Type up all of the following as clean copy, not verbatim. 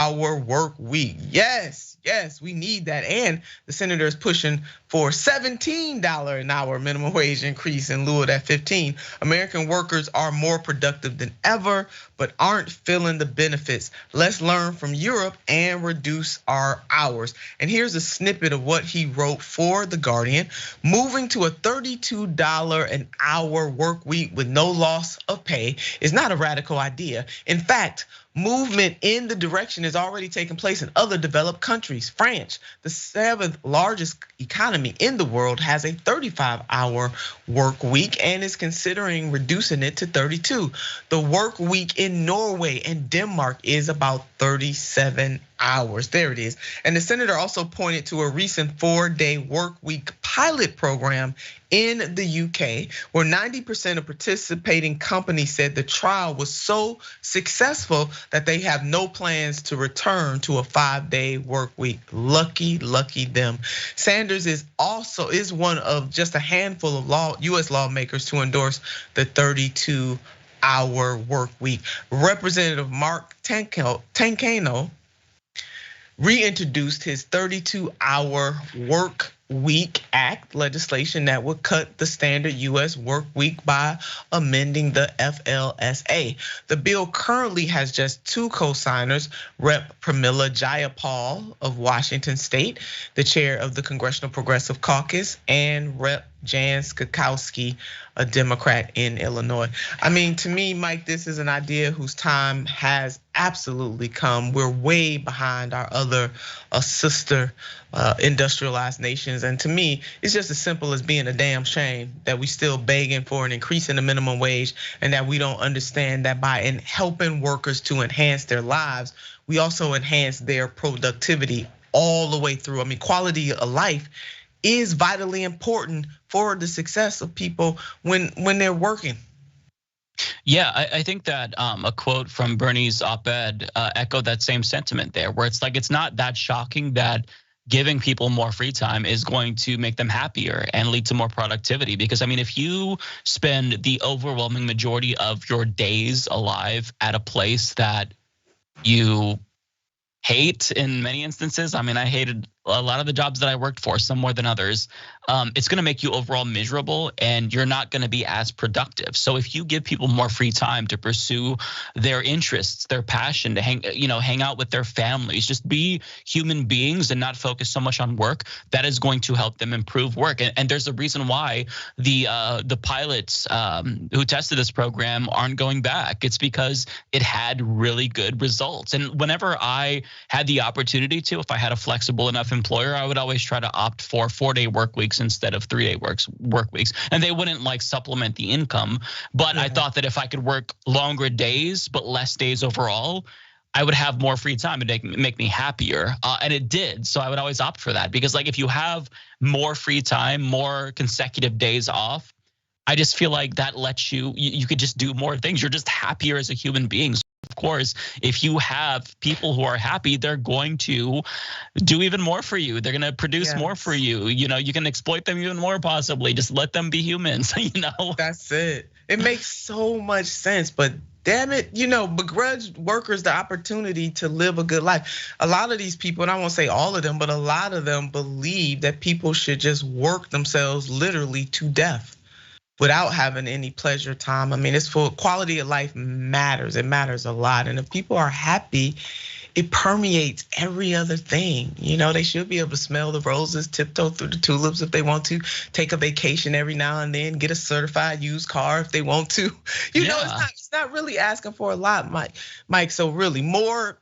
Hour work week. Yes, we need that. And the senator is pushing for $17 an hour minimum wage increase in lieu of that 15. American workers are more productive than ever, but aren't feeling the benefits. Let's learn from Europe and reduce our hours. And here's a snippet of what he wrote for The Guardian. Moving to a $32 an hour work week with no loss of pay is not a radical idea. In fact, movement in the direction is already taking place in other developed countries. France, the 7th largest economy in the world, has a 35-hour work week and is considering reducing it to 32. The work week in Norway and Denmark is about 37 hours. There it is. And the senator also pointed to a recent 4-day work week pilot program in the UK, where 90% of participating companies said the trial was so successful that they have no plans to return to a 5-day work week. Lucky them. Sanders is one of just a handful of US lawmakers to endorse the 32-hour work week. Representative Mark Tancano reintroduced his 32-hour work week act legislation that would cut the standard US work week by amending the FLSA. The bill currently has just 2 co-signers, Rep. Pramila Jayapal of Washington State, the chair of the Congressional Progressive Caucus, and Rep. Jan Skakowski, a Democrat in Illinois. I mean, to me, Mike, this is an idea whose time has absolutely come. We're way behind our other sister industrialized nations. And to me, it's just as simple as being a damn shame that we still begging for an increase in the minimum wage, and that we don't understand that by helping workers to enhance their lives, we also enhance their productivity all the way through. I mean, quality of life is vitally important for the success of people when they're working. Yeah, I think that a quote from Bernie's op-ed echoed that same sentiment there, where it's like it's not that shocking that giving people more free time is going to make them happier and lead to more productivity. Because I mean, if you spend the overwhelming majority of your days alive at a place that you hate in many instances, I mean, I hated a lot of the jobs that I worked for, some more than others. It's gonna make you overall miserable, and you're not gonna be as productive. So if you give people more free time to pursue their interests, their passion, to hang out with their families, just be human beings and not focus so much on work, that is going to help them improve work. And there's a reason why the pilots who tested this program aren't going back. It's because it had really good results. And whenever I had the opportunity to, if I had a flexible enough employer, I would always try to opt for 4-day work weeks instead of 3-day work weeks. And they wouldn't like supplement the income, but I thought that if I could work longer days but less days overall, I would have more free time and make me happier. And it did. So I would always opt for that, because like if you have more free time, more consecutive days off, I just feel like that lets you could just do more things. You're just happier as a human being. So of course, if you have people who are happy, they're going to do even more for you. They're going to produce more for you. You can exploit them even more possibly. Just let them be humans, That's it. It makes so much sense, but damn it, begrudge workers the opportunity to live a good life. A lot of these people, and I won't say all of them, but a lot of them believe that people should just work themselves literally to death without having any pleasure time. I mean, it's for quality of life matters. It matters a lot. And if people are happy, it permeates every other thing. They should be able to smell the roses, tiptoe through the tulips if they want to, take a vacation every now and then, get a certified used car if they want to. It's not really asking for a lot, Mike. So really, more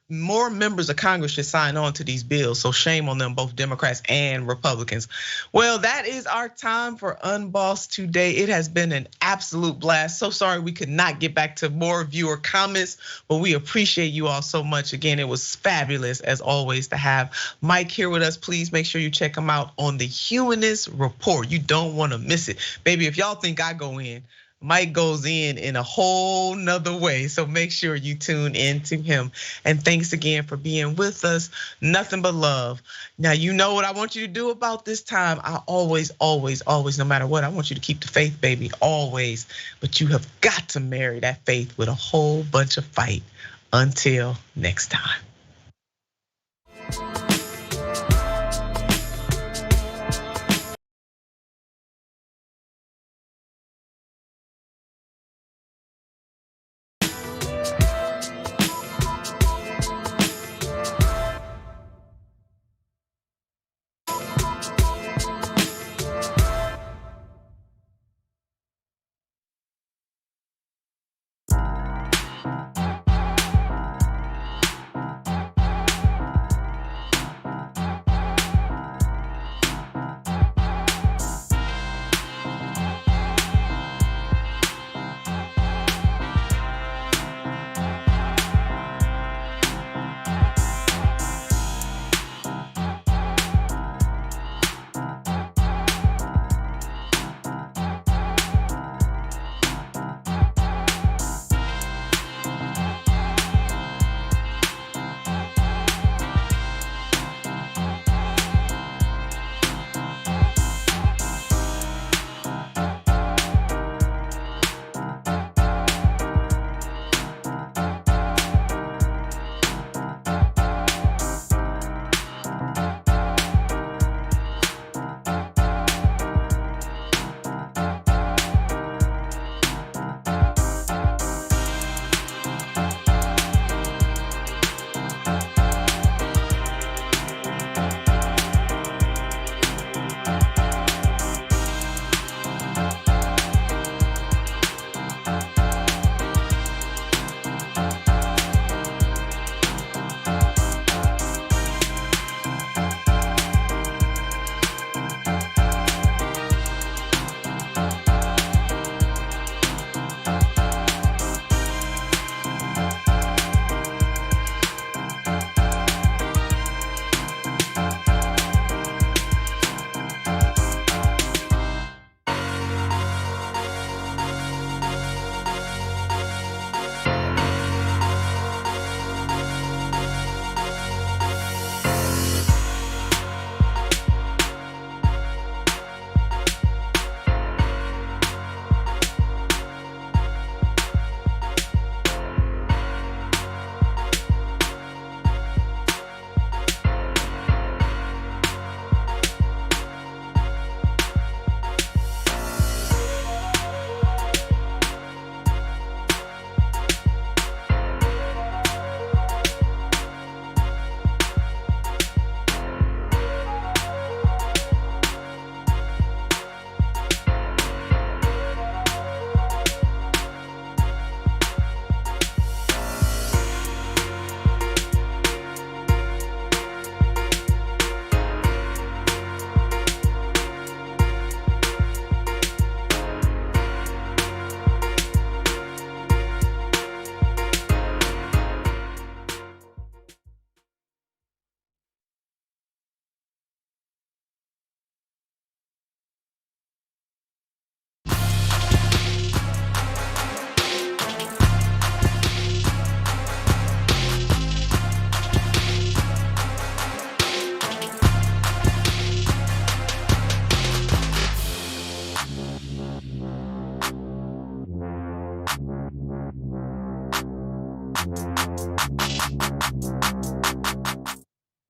members of Congress should sign on to these bills. So shame on them, both Democrats and Republicans. Well, that is our time for Unbossed today. It has been an absolute blast. So sorry we could not get back to more viewer comments, but we appreciate you all so much. Again, it was fabulous as always to have Mike here with us. Please make sure you check him out on the Humanist Report. You don't want to miss it. Baby, if y'all think I go in, Mike goes in a whole nother way. So make sure you tune in to him. And thanks again for being with us. Nothing but love. Now, you know what I want you to do about this time. I always, no matter what, I want you to keep the faith, baby, always. But you have got to marry that faith with a whole bunch of fight. Until next time.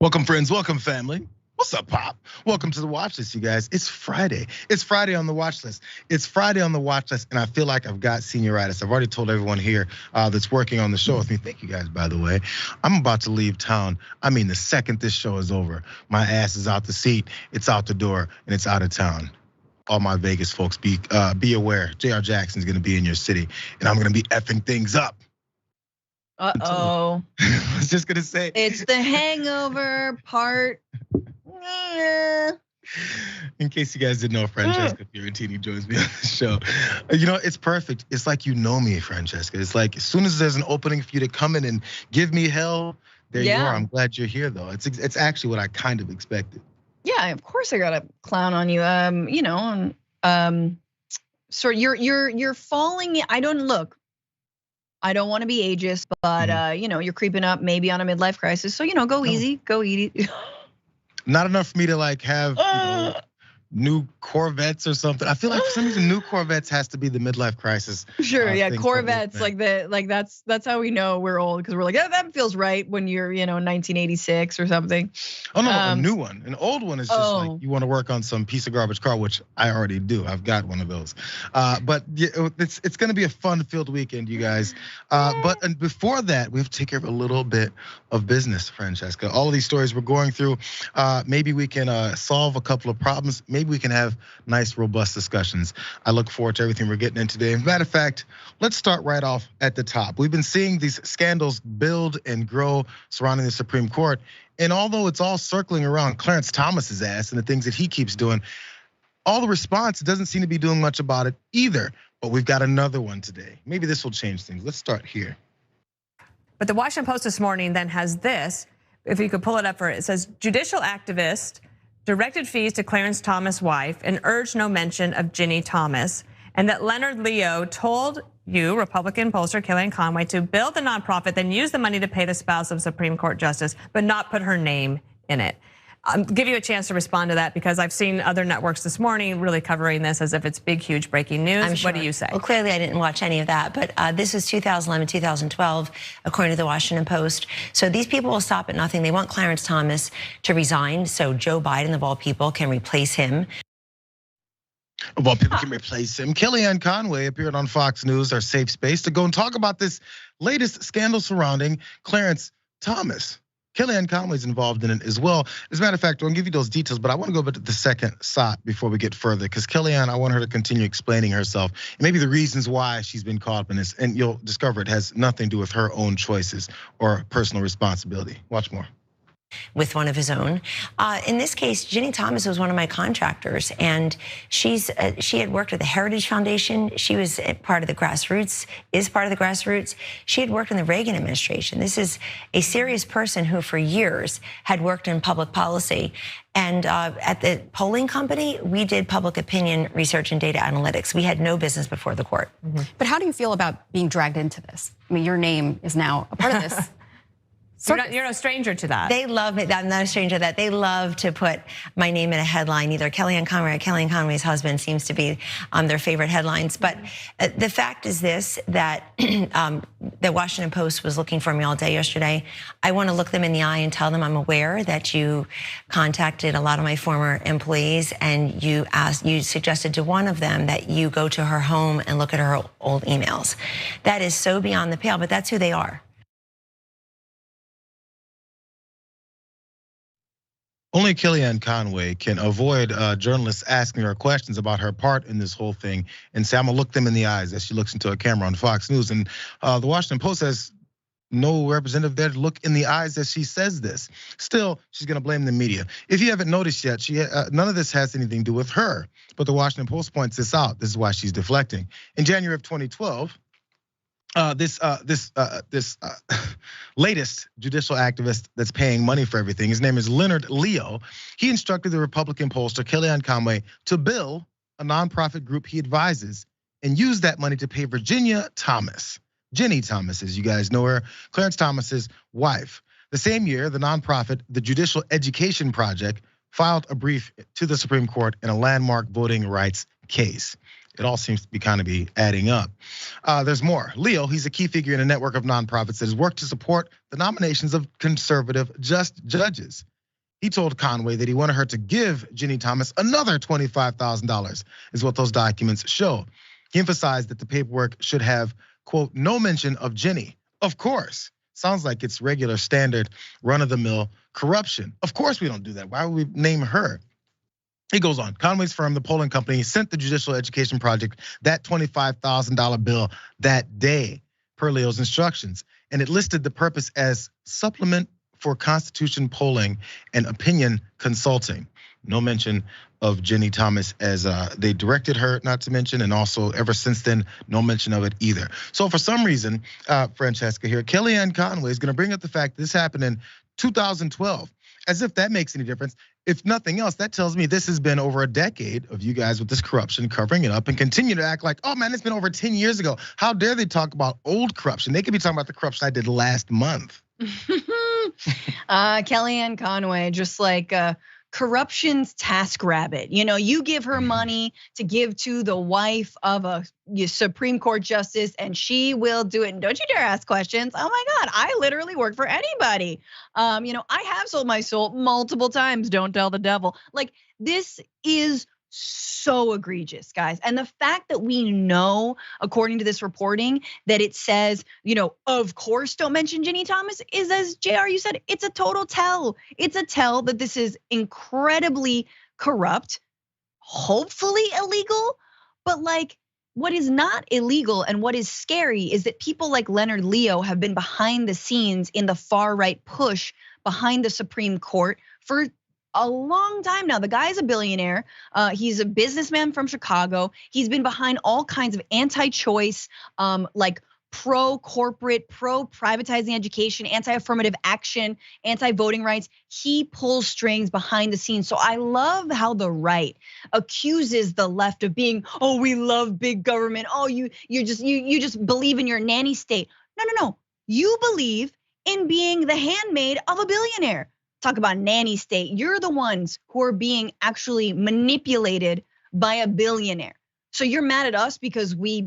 Welcome, friends. Welcome, family. What's up, Pop? Welcome to the watch list, you guys. It's Friday. It's Friday on the watch list. It's Friday on the watch list, and I feel like I've got senioritis. I've already told everyone here that's working on the show with me. Thank you guys, by the way. I'm about to leave town. I mean, the second this show is over, my ass is out the seat, it's out the door, and it's out of town. All my Vegas folks, be aware. Jayar Jackson is going to be in your city, and I'm going to be effing things up. Uh-oh. I was just gonna say. It's the hangover part. In case you guys didn't know, Francesca Fiorentini joins me on the show. You know, it's perfect. It's like you know me, Francesca. It's like as soon as there's an opening for you to come in and give me hell, there you are. I'm glad you're here, though. It's actually what I kind of expected. Yeah, of course I gotta clown on you. So you're falling. I don't want to be ageist, but you're creeping up maybe on a midlife crisis. So go easy, go easy. Not enough for me to like have new Corvettes or something. I feel like for some reason new Corvettes has to be the midlife crisis. Sure, yeah, Corvettes like that's how we know we're old, because we're like, yeah, that feels right when you're 1986 or something. Oh no, a new one. An old one is just like you want to work on some piece of garbage car, which I already do. I've got one of those. But it's gonna be a fun-filled weekend, you guys. But before that, we have to take care of a little bit of business, Francesca. All of these stories we're going through, maybe we can solve a couple of problems. Maybe we can have nice, robust discussions. I look forward to everything we're getting into today. Matter of fact, let's start right off at the top. We've been seeing these scandals build and grow surrounding the Supreme Court. And although it's all circling around Clarence Thomas's ass and the things that he keeps doing, all the response doesn't seem to be doing much about it either. But we've got another one today. Maybe this will change things. Let's start here. But the Washington Post this morning then has this, if you could pull it up for it says, judicial activist directed fees to Clarence Thomas' wife and urged no mention of Ginny Thomas, and that Leonard Leo told you, Republican pollster Kellyanne Conway, to build the nonprofit, then use the money to pay the spouse of Supreme Court Justice, but not put her name in it. I'll give you a chance to respond to that, because I've seen other networks this morning really covering this as if it's big, huge breaking news. What do you say? Well, clearly I didn't watch any of that, but this is 2011, 2012, according to the Washington Post. So these people will stop at nothing. They want Clarence Thomas to resign so Joe Biden, of all people, can replace him. Of all people can replace him. Kellyanne Conway appeared on Fox News, our safe space, to go and talk about this latest scandal surrounding Clarence Thomas. Kellyanne Conway's involved in it as well. As a matter of fact, I'll give you those details, but I want to go back to the second shot before we get further, because Kellyanne, I want her to continue explaining herself and maybe the reasons why she's been caught up in this, and you'll discover it has nothing to do with her own choices or personal responsibility. Watch more. With one of his own. In this case, Ginny Thomas was one of my contractors, and she had worked at the Heritage Foundation. She was part of the grassroots, is part of the grassroots. She had worked in the Reagan administration. This is a serious person who for years had worked in public policy. And at the polling company, we did public opinion research and data analytics. We had no business before the court. Mm-hmm. But how do you feel about being dragged into this? I mean, your name is now a part of this. You're no stranger to that. They love it. I'm not a stranger to that. They love to put my name in a headline. Either Kellyanne Conway or Kellyanne Conway's husband seems to be their favorite headlines. But the fact is this, that the Washington Post was looking for me all day yesterday. I want to look them in the eye and tell them I'm aware that you contacted a lot of my former employees, and you suggested to one of them that you go to her home and look at her old emails. That is so beyond the pale, but that's who they are. Only Kellyanne Conway can avoid journalists asking her questions about her part in this whole thing and say, I'm gonna look them in the eyes, as she looks into a camera on Fox News. And the Washington Post has no representative there to look in the eyes as she says this. Still, she's gonna blame the media. If you haven't noticed yet, none of this has anything to do with her, but the Washington Post points this out. This is why she's deflecting. In January of 2012, this latest judicial activist that's paying money for everything, his name is Leonard Leo. He instructed the Republican pollster Kellyanne Conway to bill a nonprofit group he advises and use that money to pay Virginia Thomas, Ginny Thomas, as you guys know her, Clarence Thomas's wife. The same year, the nonprofit, the Judicial Education Project, filed a brief to the Supreme Court in a landmark voting rights case. it all seems to be kind of adding up. There's more. Leo, he's a key figure in a network of nonprofits that has worked to support the nominations of conservative judges. He told Conway that he wanted her to give Ginny Thomas another $25,000, is what those documents show. He emphasized that the paperwork should have, quote, no mention of Ginny. Of course. Sounds like it's regular, standard, run-of-the-mill corruption. Of course we don't do that. Why would we name her? He goes on. Conway's firm, the polling company, sent the Judicial Education Project that $25,000 bill that day, per Leo's instructions. And it listed the purpose as supplement for Constitution polling and opinion consulting. No mention of Ginny Thomas as they directed her not to mention, and also ever since then, no mention of it either. So for some reason, Francesca here, Kellyanne Conway is gonna bring up the fact this happened in 2012, as if that makes any difference. If nothing else, that tells me this has been over a decade of you guys with this corruption covering it up and continue to act like, oh man, it's been over 10 years ago. How dare they talk about old corruption? They could be talking about the corruption I did last month. Kellyanne Conway, just like corruption's TaskRabbit. You know, you give her money to give to the wife of a Supreme Court justice and she will do it. And don't you dare ask questions. Oh my God, I literally work for anybody. You know, I have sold my soul multiple times. Don't tell the devil. Like, this is so egregious, guys. And the fact that we know, according to this reporting, that it says, you know, of course, don't mention Ginny Thomas, is, as JR, you said, it's a total tell. It's a tell that this is incredibly corrupt, hopefully illegal, but like, what is not illegal and what is scary is that people like Leonard Leo have been behind the scenes in the far right push behind the Supreme Court for a long time now. The guy's a billionaire. He's a businessman from Chicago. He's been behind all kinds of anti-choice, like pro-corporate, pro-privatizing education, anti-affirmative action, anti-voting rights. He pulls strings behind the scenes. So I love how the right accuses the left of being, oh, we love big government. Oh, you just believe in your nanny state. No. You believe in being the handmaid of a billionaire. Talk about nanny state. You're the ones who are being actually manipulated by a billionaire. So you're mad at us because we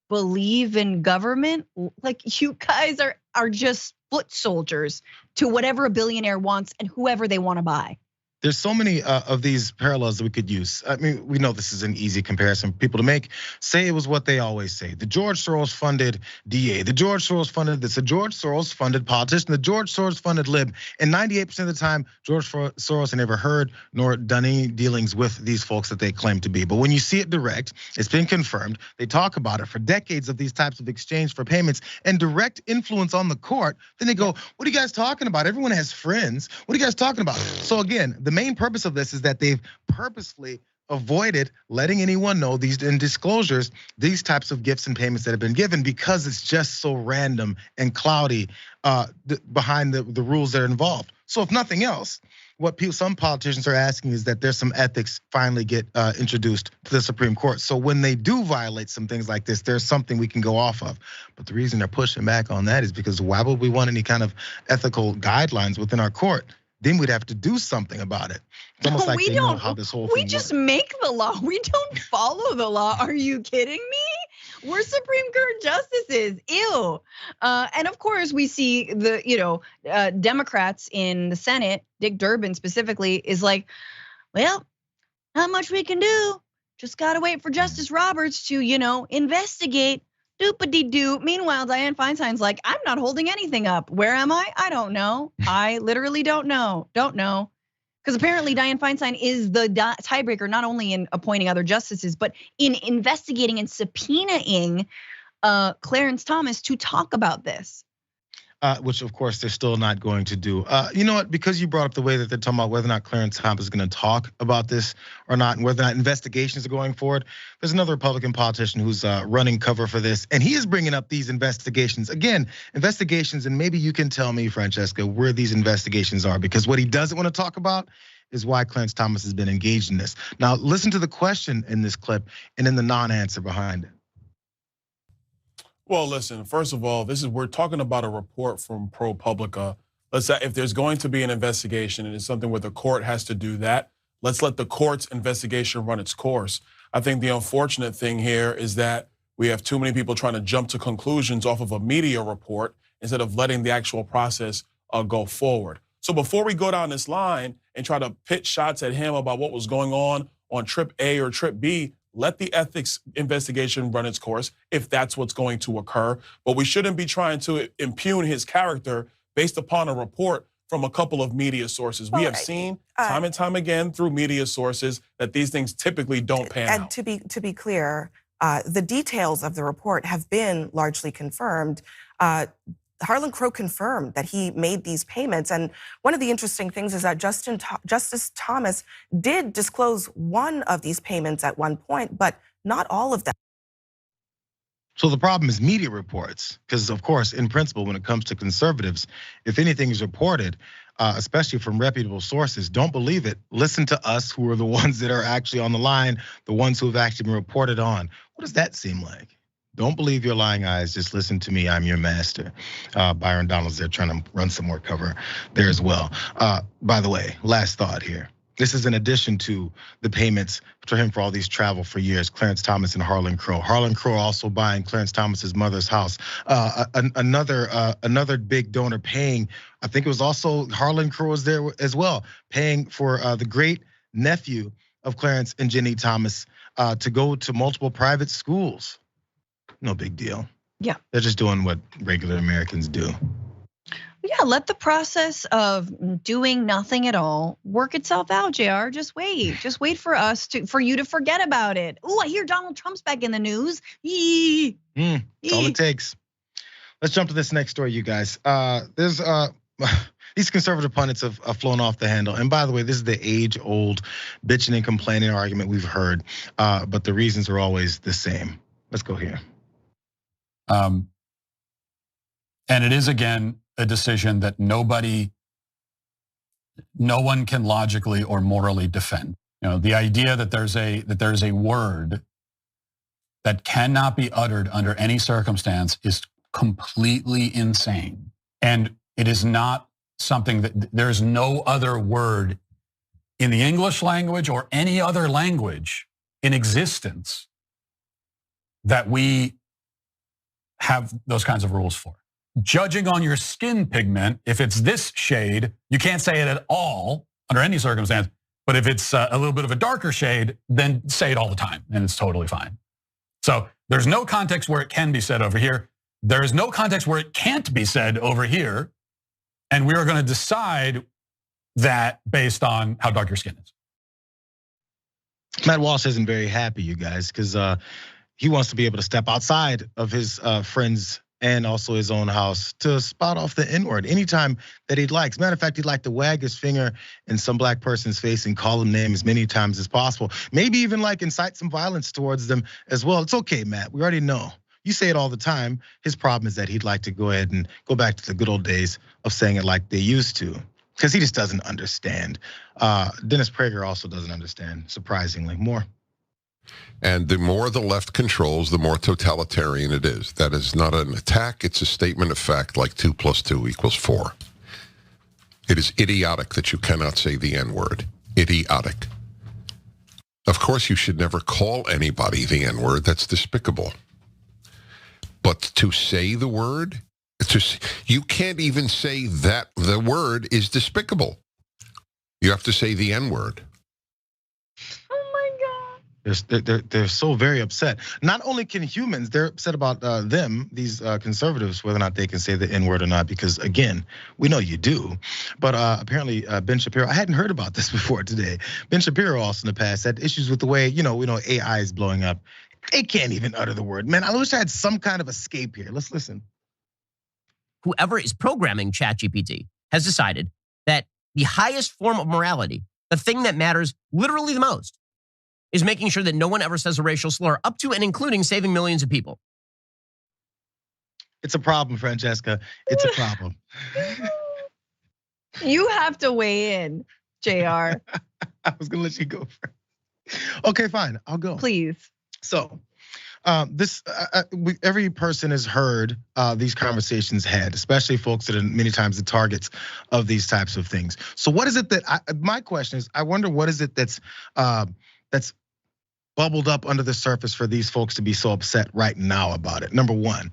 believe in government? Like, you guys are just foot soldiers to whatever a billionaire wants and whoever they want to buy. There's so many of these parallels that we could use. I mean, we know this is an easy comparison for people to make. Say it was what they always say. The George Soros funded DA, the George Soros funded this, the George Soros funded politician, the George Soros funded lib. And 98% of the time, George Soros had never heard nor done any dealings with these folks that they claim to be. But when you see it direct, it's been confirmed. They talk about it for decades of these types of exchange for payments and direct influence on the court. Then they go, what are you guys talking about? Everyone has friends. What are you guys talking about? So again, the main purpose of this is that they've purposefully avoided letting anyone know these in disclosures, these types of gifts and payments that have been given, because it's just so random and cloudy behind the rules that are involved. So if nothing else, what some politicians are asking is that there's some ethics finally get introduced to the Supreme Court. So when they do violate some things like this, there's something we can go off of. But the reason they're pushing back on that is because why would we want any kind of ethical guidelines within our court? Then we'd have to do something about it. It's almost like they know how this whole thing works. We just make the law. We don't follow the law. Are you kidding me? We're Supreme Court justices. Ew. And of course, we see the Democrats in the Senate, Dick Durbin specifically, is like, well, not much we can do. Just gotta wait for Justice Roberts to, investigate. Doop-a-dee-doo. Meanwhile, Dianne Feinstein's like, I'm not holding anything up. Where am I? I don't know. I literally don't know. Don't know. Because apparently Dianne Feinstein is the tiebreaker, not only in appointing other justices, but in investigating and subpoenaing Clarence Thomas to talk about this. Which of course they're still not going to do. You know what? Because you brought up the way that they're talking about whether or not Clarence Thomas is going to talk about this or not, and whether or not investigations are going forward. There's another Republican politician who's running cover for this, and he is bringing up these investigations again. Investigations, and maybe you can tell me, Francesca, where these investigations are, because what he doesn't want to talk about is why Clarence Thomas has been engaged in this. Now, listen to the question in this clip and then the non-answer behind it. Well, listen, first of all, we're talking about a report from ProPublica. Let's say if there's going to be an investigation and it's something where the court has to do that, let's let the court's investigation run its course. I think the unfortunate thing here is that we have too many people trying to jump to conclusions off of a media report instead of letting the actual process go forward. So before we go down this line and try to pitch shots at him about what was going on trip A or trip B, let the ethics investigation run its course if that's what's going to occur. But we shouldn't be trying to impugn his character based upon a report from a couple of media sources. We have seen time and time again through media sources that these things typically don't pan out. And to be clear, the details of the report have been largely confirmed. Harlan Crow confirmed that he made these payments. And one of the interesting things is that Justice Thomas did disclose one of these payments at one point, but not all of them. So the problem is media reports, because of course, in principle, when it comes to conservatives, if anything is reported, especially from reputable sources, don't believe it. Listen to us, who are the ones that are actually on the line, the ones who have actually been reported on. What does that seem like? Don't believe your lying eyes, just listen to me, I'm your master. Byron Donald's there trying to run some more cover there as well. By the way, last thought here. This is in addition to the payments to him for all these travel for years, Clarence Thomas and Harlan Crow. Harlan Crow also buying Clarence Thomas's mother's house. Another big donor paying, I think it was also Harlan Crow was there as well, paying for the great nephew of Clarence and Jenny Thomas to go to multiple private schools. No big deal. Yeah. They're just doing what regular Americans do. Yeah, let the process of doing nothing at all work itself out, JR. Just wait for you to forget about it. Oh, I hear Donald Trump's back in the news. That's all it takes. Let's jump to this next story, you guys. There's these conservative pundits have flown off the handle. And by the way, this is the age-old bitching and complaining argument we've heard, but the reasons are always the same. Let's go here. And it is, again, a decision that no one can logically or morally defend. You know, the idea that there's a word that cannot be uttered under any circumstance is completely insane. And it is not something that there's no other word in the English language or any other language in existence that we have those kinds of rules for. Judging on your skin pigment, if it's this shade, you can't say it at all under any circumstance. But if it's a little bit of a darker shade, then say it all the time, and it's totally fine. So there's no context where it can be said over here. There is no context where it can't be said over here. And we are going to decide that based on how dark your skin is. Matt Walsh isn't very happy, you guys, because he wants to be able to step outside of his friends and also his own house to spout off the N-word anytime that he'd like. As a matter of fact, he'd like to wag his finger in some black person's face and call them names as many times as possible. Maybe even like incite some violence towards them as well. It's okay, Matt, we already know. You say it all the time. His problem is that he'd like to go ahead and go back to the good old days of saying it like they used to, because he just doesn't understand. Dennis Prager also doesn't understand, surprisingly, more. And the more the left controls, the more totalitarian it is. That is not an attack, it's a statement of fact, like 2 + 2 = 4. It is idiotic that you cannot say the N-word. Idiotic. Of course, you should never call anybody the N-word. That's despicable. But to say the word, you can't even say that the word is despicable. You have to say the N-word. They're so very upset. Not only can humans, they're upset about them, these conservatives, whether or not they can say the N-word or not, because again, we know you do. But apparently Ben Shapiro, I hadn't heard about this before today. Ben Shapiro also in the past had issues with the way, we know AI is blowing up. They can't even utter the word. Man, I wish I had some kind of escape here. Let's listen. Whoever is programming ChatGPT has decided that the highest form of morality, the thing that matters literally the most, is making sure that no one ever says a racial slur, up to and including saving millions of people. It's a problem, Francesca. It's a problem. You have to weigh in, JR. I was gonna let you go first. Okay, fine, I'll go. Please. So, every person has heard these conversations had, especially folks that are many times the targets of these types of things. So what is it that, my question is, I wonder what is it that's bubbled up under the surface for these folks to be so upset right now about it? Number one.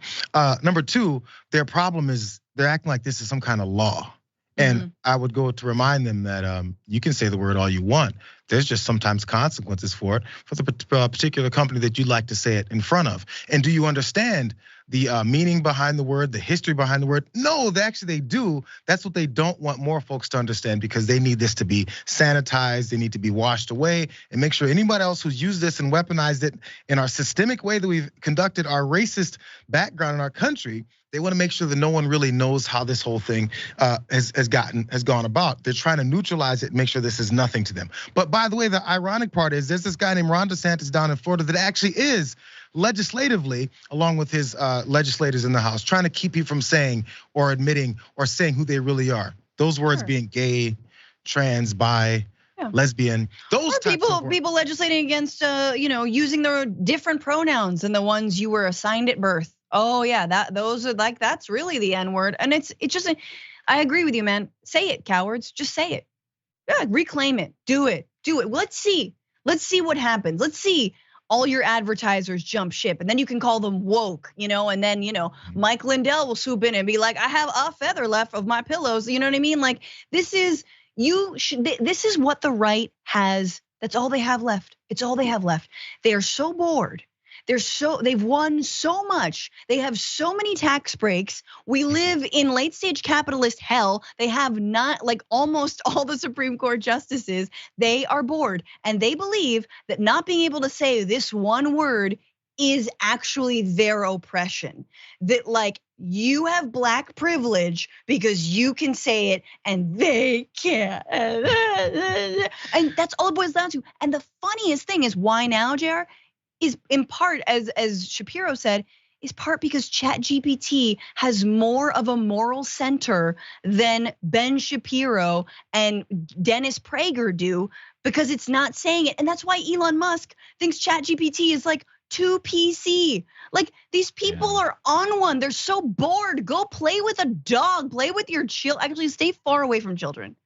Number two, their problem is they're acting like this is some kind of law. And I would go to remind them that you can say the word all you want. There's just sometimes consequences for it for the particular company that you'd like to say it in front of. And do you understand the meaning behind the word, the history behind the word? No, they do. That's what they don't want more folks to understand, because they need this to be sanitized. They need to be washed away, and make sure anybody else who's used this and weaponized it in our systemic way that we've conducted our racist background in our country, they want to make sure that no one really knows how this whole thing has gone about. They're trying to neutralize it and make sure this is nothing to them. But by the way, the ironic part is there's this guy named Ron DeSantis down in Florida that actually is legislatively, along with his legislators in the House, trying to keep you from saying or admitting or saying who they really are. Those words being gay, trans, bi, lesbian, those or people legislating against using their different pronouns than the ones you were assigned at birth. Oh yeah, those are like, that's really the N-word. And it's just, I agree with you, man. Say it, cowards. Just say it. Yeah, reclaim it. Do it. Let's see what happens. Let's see all your advertisers jump ship, and then you can call them woke, and then Mike Lindell will swoop in and be like, I have a feather left of my pillows. You know what I mean? Like, this is what the right has. That's all they have left. It's all they have left. They are so bored. They've won so much. They have so many tax breaks. We live in late stage capitalist hell. They have not, like, almost all the Supreme Court justices. They are bored, and they believe that not being able to say this one word is actually their oppression. That, like, you have black privilege because you can say it and they can't. And that's all it boils down to. And the funniest thing is, why now, Jayar? Is in part, as Shapiro said, is part because ChatGPT has more of a moral center than Ben Shapiro and Dennis Prager do, because it's not saying it. And that's why Elon Musk thinks ChatGPT is like too PC. Like, these people are on one. They're so bored. Go play with a dog. Play with your children. Actually, stay far away from children.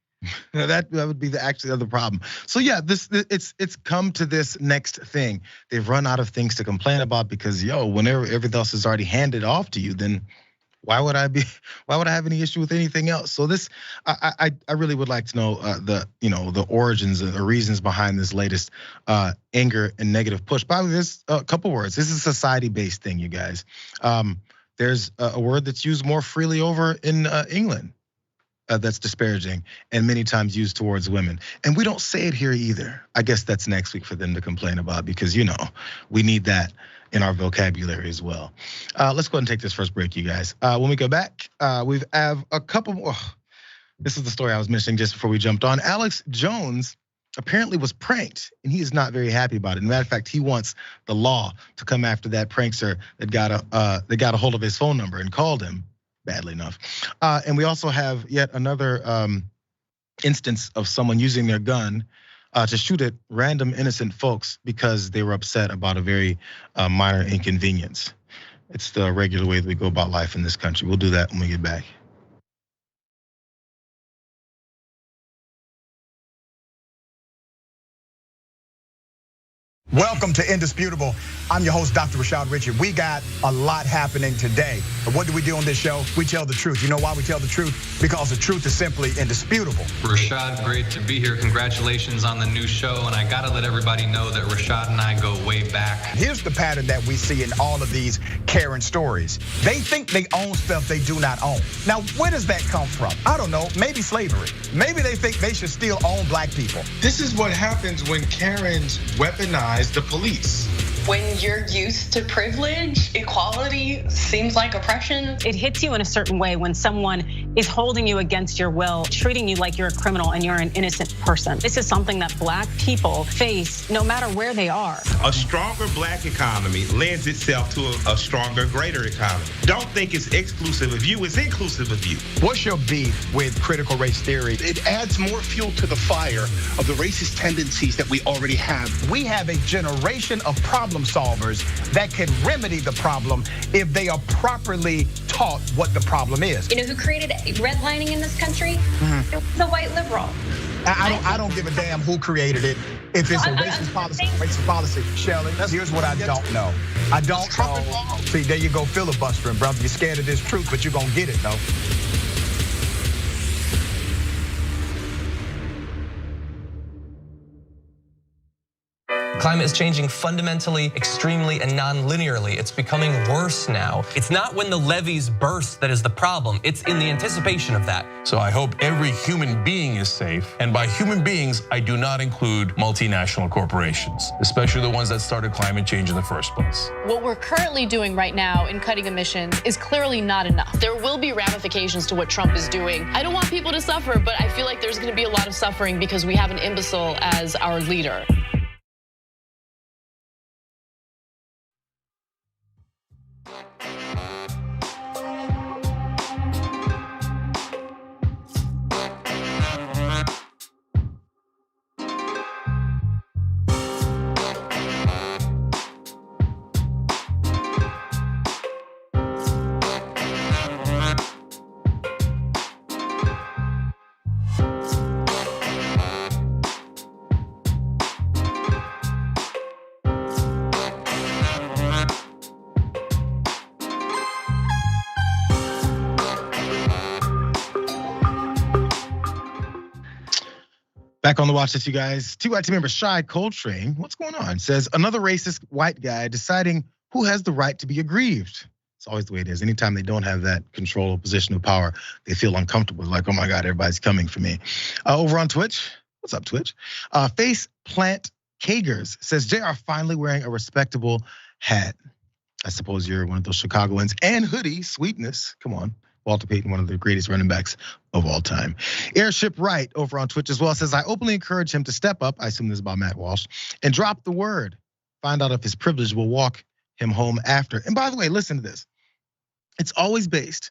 That would be the actual other problem. So yeah, it's come to this next thing. They've run out of things to complain about, because whenever everything else is already handed off to you, then why would I have any issue with anything else? So this, I really would like to know the origins or the reasons behind this latest anger and negative push. By the way, there's a couple words. This is a society-based thing, you guys. There's a word that's used more freely over in England. That's disparaging and many times used towards women. And we don't say it here either. I guess that's next week for them to complain about, because we need that in our vocabulary as well. Let's go ahead and take this first break, you guys. When we go back, we have a couple more. This is the story I was mentioning just before we jumped on. Alex Jones apparently was pranked, and he is not very happy about it. As a matter of fact, he wants the law to come after that prankster that got a hold of his phone number and called him. Badly enough. And we also have yet another instance of someone using their gun to shoot at random innocent folks because they were upset about a very minor inconvenience. It's the regular way that we go about life in this country. We'll do that when we get back. Welcome to Indisputable. I'm your host, Dr. Rashad Richard. We got a lot happening today. But what do we do on this show? We tell the truth. You know why we tell the truth? Because the truth is simply indisputable. Rashad, great to be here. Congratulations on the new show. And I gotta let everybody know that Rashad and I go way back. Here's the pattern that we see in all of these Karen stories. They think they own stuff they do not own. Now, where does that come from? I don't know, maybe slavery. Maybe they think they should still own black people. This is what happens when Karens weaponize the police. When you're used to privilege, equality seems like oppression. It hits you in a certain way when someone is holding you against your will, treating you like you're a criminal and you're an innocent person. This is something that black people face no matter where they are. A stronger black economy lends itself to a stronger, greater economy. Don't think it's exclusive of you, it's inclusive of you. What's your beef with critical race theory? It adds more fuel to the fire of the racist tendencies that we already have. We have a generation of problem solvers that can remedy the problem if they are properly taught what the problem is. You know who created redlining in this country, it was a white liberal. I don't give a damn who created it. If it's a racist policy, Shelley, here's what I don't know. I don't know. See, there you go filibustering, brother. You're scared of this truth, but you're going to get it, though. Climate is changing fundamentally, extremely, and non-linearly. It's becoming worse now. It's not when the levees burst that is the problem. It's in the anticipation of that. So I hope every human being is safe. And by human beings, I do not include multinational corporations, especially the ones that started climate change in the first place. What we're currently doing right now in cutting emissions is clearly not enough. There will be ramifications to what Trump is doing. I don't want people to suffer, but I feel like there's going to be a lot of suffering because we have an imbecile as our leader. Back on the watch list, you guys. TYT member Shy Coltrane, what's going on? Says another racist white guy deciding who has the right to be aggrieved. It's always the way it is. Anytime they don't have that control or position of power, they feel uncomfortable. Like, oh my God, everybody's coming for me. Over on Twitch, what's up, Twitch? Face Plant Kagers says JR finally wearing a respectable hat. I suppose you're one of those Chicagoans. And hoodie, sweetness. Come on. Walter Payton, one of the greatest running backs of all time. Airship Right over on Twitch as well says, I openly encourage him to step up, I assume this is about Matt Walsh, and drop the word. Find out if his privilege will walk him home after. And by the way, listen to this. It's always based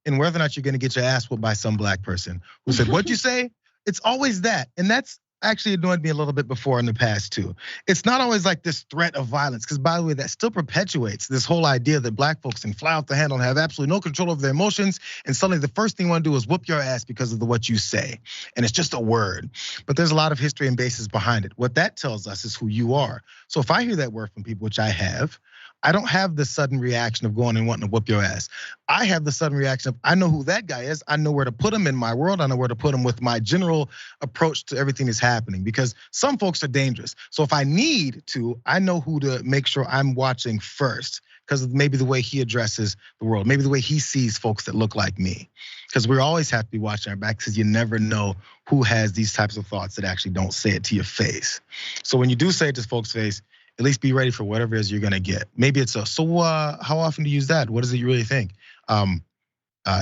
in whether or not you're gonna get your ass whooped by some black person who said, what'd you say? It's always that. And that's actually annoyed me a little bit before in the past too. It's not always like this threat of violence, because by the way, that still perpetuates this whole idea that black folks can fly off the handle and have absolutely no control over their emotions. And suddenly the first thing you want to do is whoop your ass because of what you say. And it's just a word. But there's a lot of history and basis behind it. What that tells us is who you are. So if I hear that word from people, which I have, I don't have the sudden reaction of going and wanting to whoop your ass. I have the sudden reaction of, I know who that guy is. I know where to put him in my world. I know where to put him with my general approach to everything that's happening, because some folks are dangerous. So if I need to, I know who to make sure I'm watching first, because of maybe the way he addresses the world, maybe the way he sees folks that look like me. Because we always have to be watching our back, because you never know who has these types of thoughts that actually don't say it to your face. So when you do say it to folks' face, at least be ready for whatever it is you're gonna get. Maybe it's how often do you use that? What is it you really think?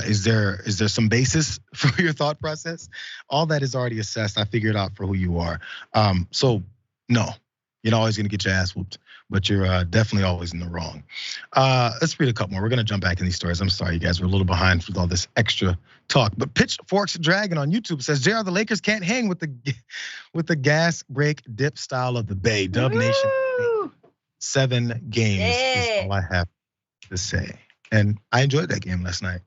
Is there some basis for your thought process? All that is already assessed. I figured out for who you are. So no, you're not always gonna get your ass whooped, but you're definitely always in the wrong. Let's read a couple more. We're gonna jump back in these stories. I'm sorry, you guys, we're a little behind with all this extra talk. But Pitchforks Dragon on YouTube says, JR, the Lakers can't hang with the gas break dip style of the Bay. Dub Nation. 7 games is all I have to say. And I enjoyed that game last night.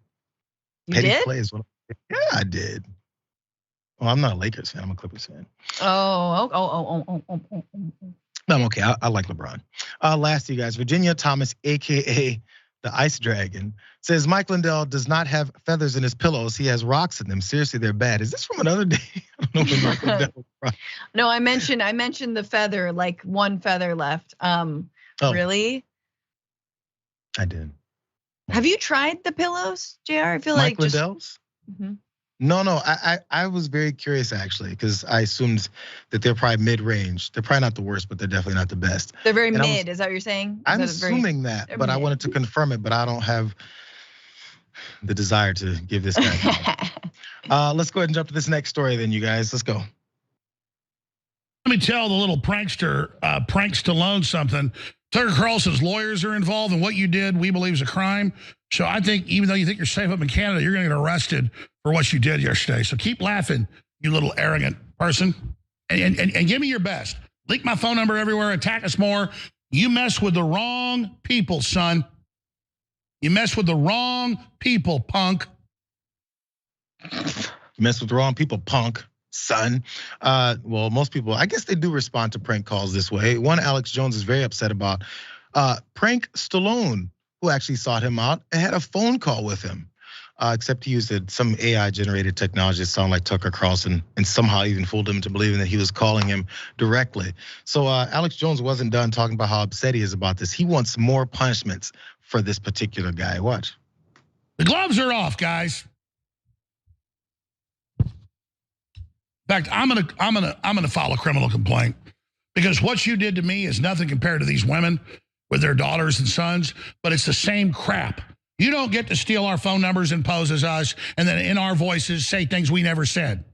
You did? Play is what yeah, I did. Well, I'm not a Lakers fan, I'm a Clippers fan. Oh. No, I'm okay, I like LeBron. Last, you guys, Virginia Thomas, AKA the Ice Dragon, says Mike Lindell does not have feathers in his pillows. He has rocks in them. Seriously, they're bad. Is this from another day? I don't know when Mike Lindell. No, I mentioned the feather, like one feather left. Really? I did. Have you tried the pillows, JR? I feel Mike like Lindell's? No, I was very curious actually, because I assumed that they're probably mid-range. They're probably not the worst, but they're definitely not the best. They're very mid, is that what you're saying? I'm assuming that, but I wanted to confirm it, but I don't have the desire to give this guy. Let's go ahead and jump to this next story then, you guys. Let's go. Let me tell the little prankster, Prank Stallone something. Tucker Carlson's lawyers are involved in what you did, we believe is a crime. So I think even though you think you're safe up in Canada, you're gonna get arrested for what you did yesterday. So keep laughing, you little arrogant person. And give me your best. Leak my phone number everywhere, attack us more. You mess with the wrong people, son. You mess with the wrong people, punk. You mess with the wrong people, punk, son. Well, most people, I guess they do respond to prank calls this way. One, Alex Jones is very upset about Prank Stallone, who actually sought him out and had a phone call with him. Except he used some AI-generated technology that sounded like Tucker Carlson, and somehow even fooled him into believing that he was calling him directly. So Alex Jones wasn't done talking about how upset he is about this. He wants more punishments for this particular guy. Watch. The gloves are off, guys. In fact, I'm gonna file a criminal complaint because what you did to me is nothing compared to these women with their daughters and sons, but it's the same crap. You don't get to steal our phone numbers and pose as us and then in our voices say things we never said.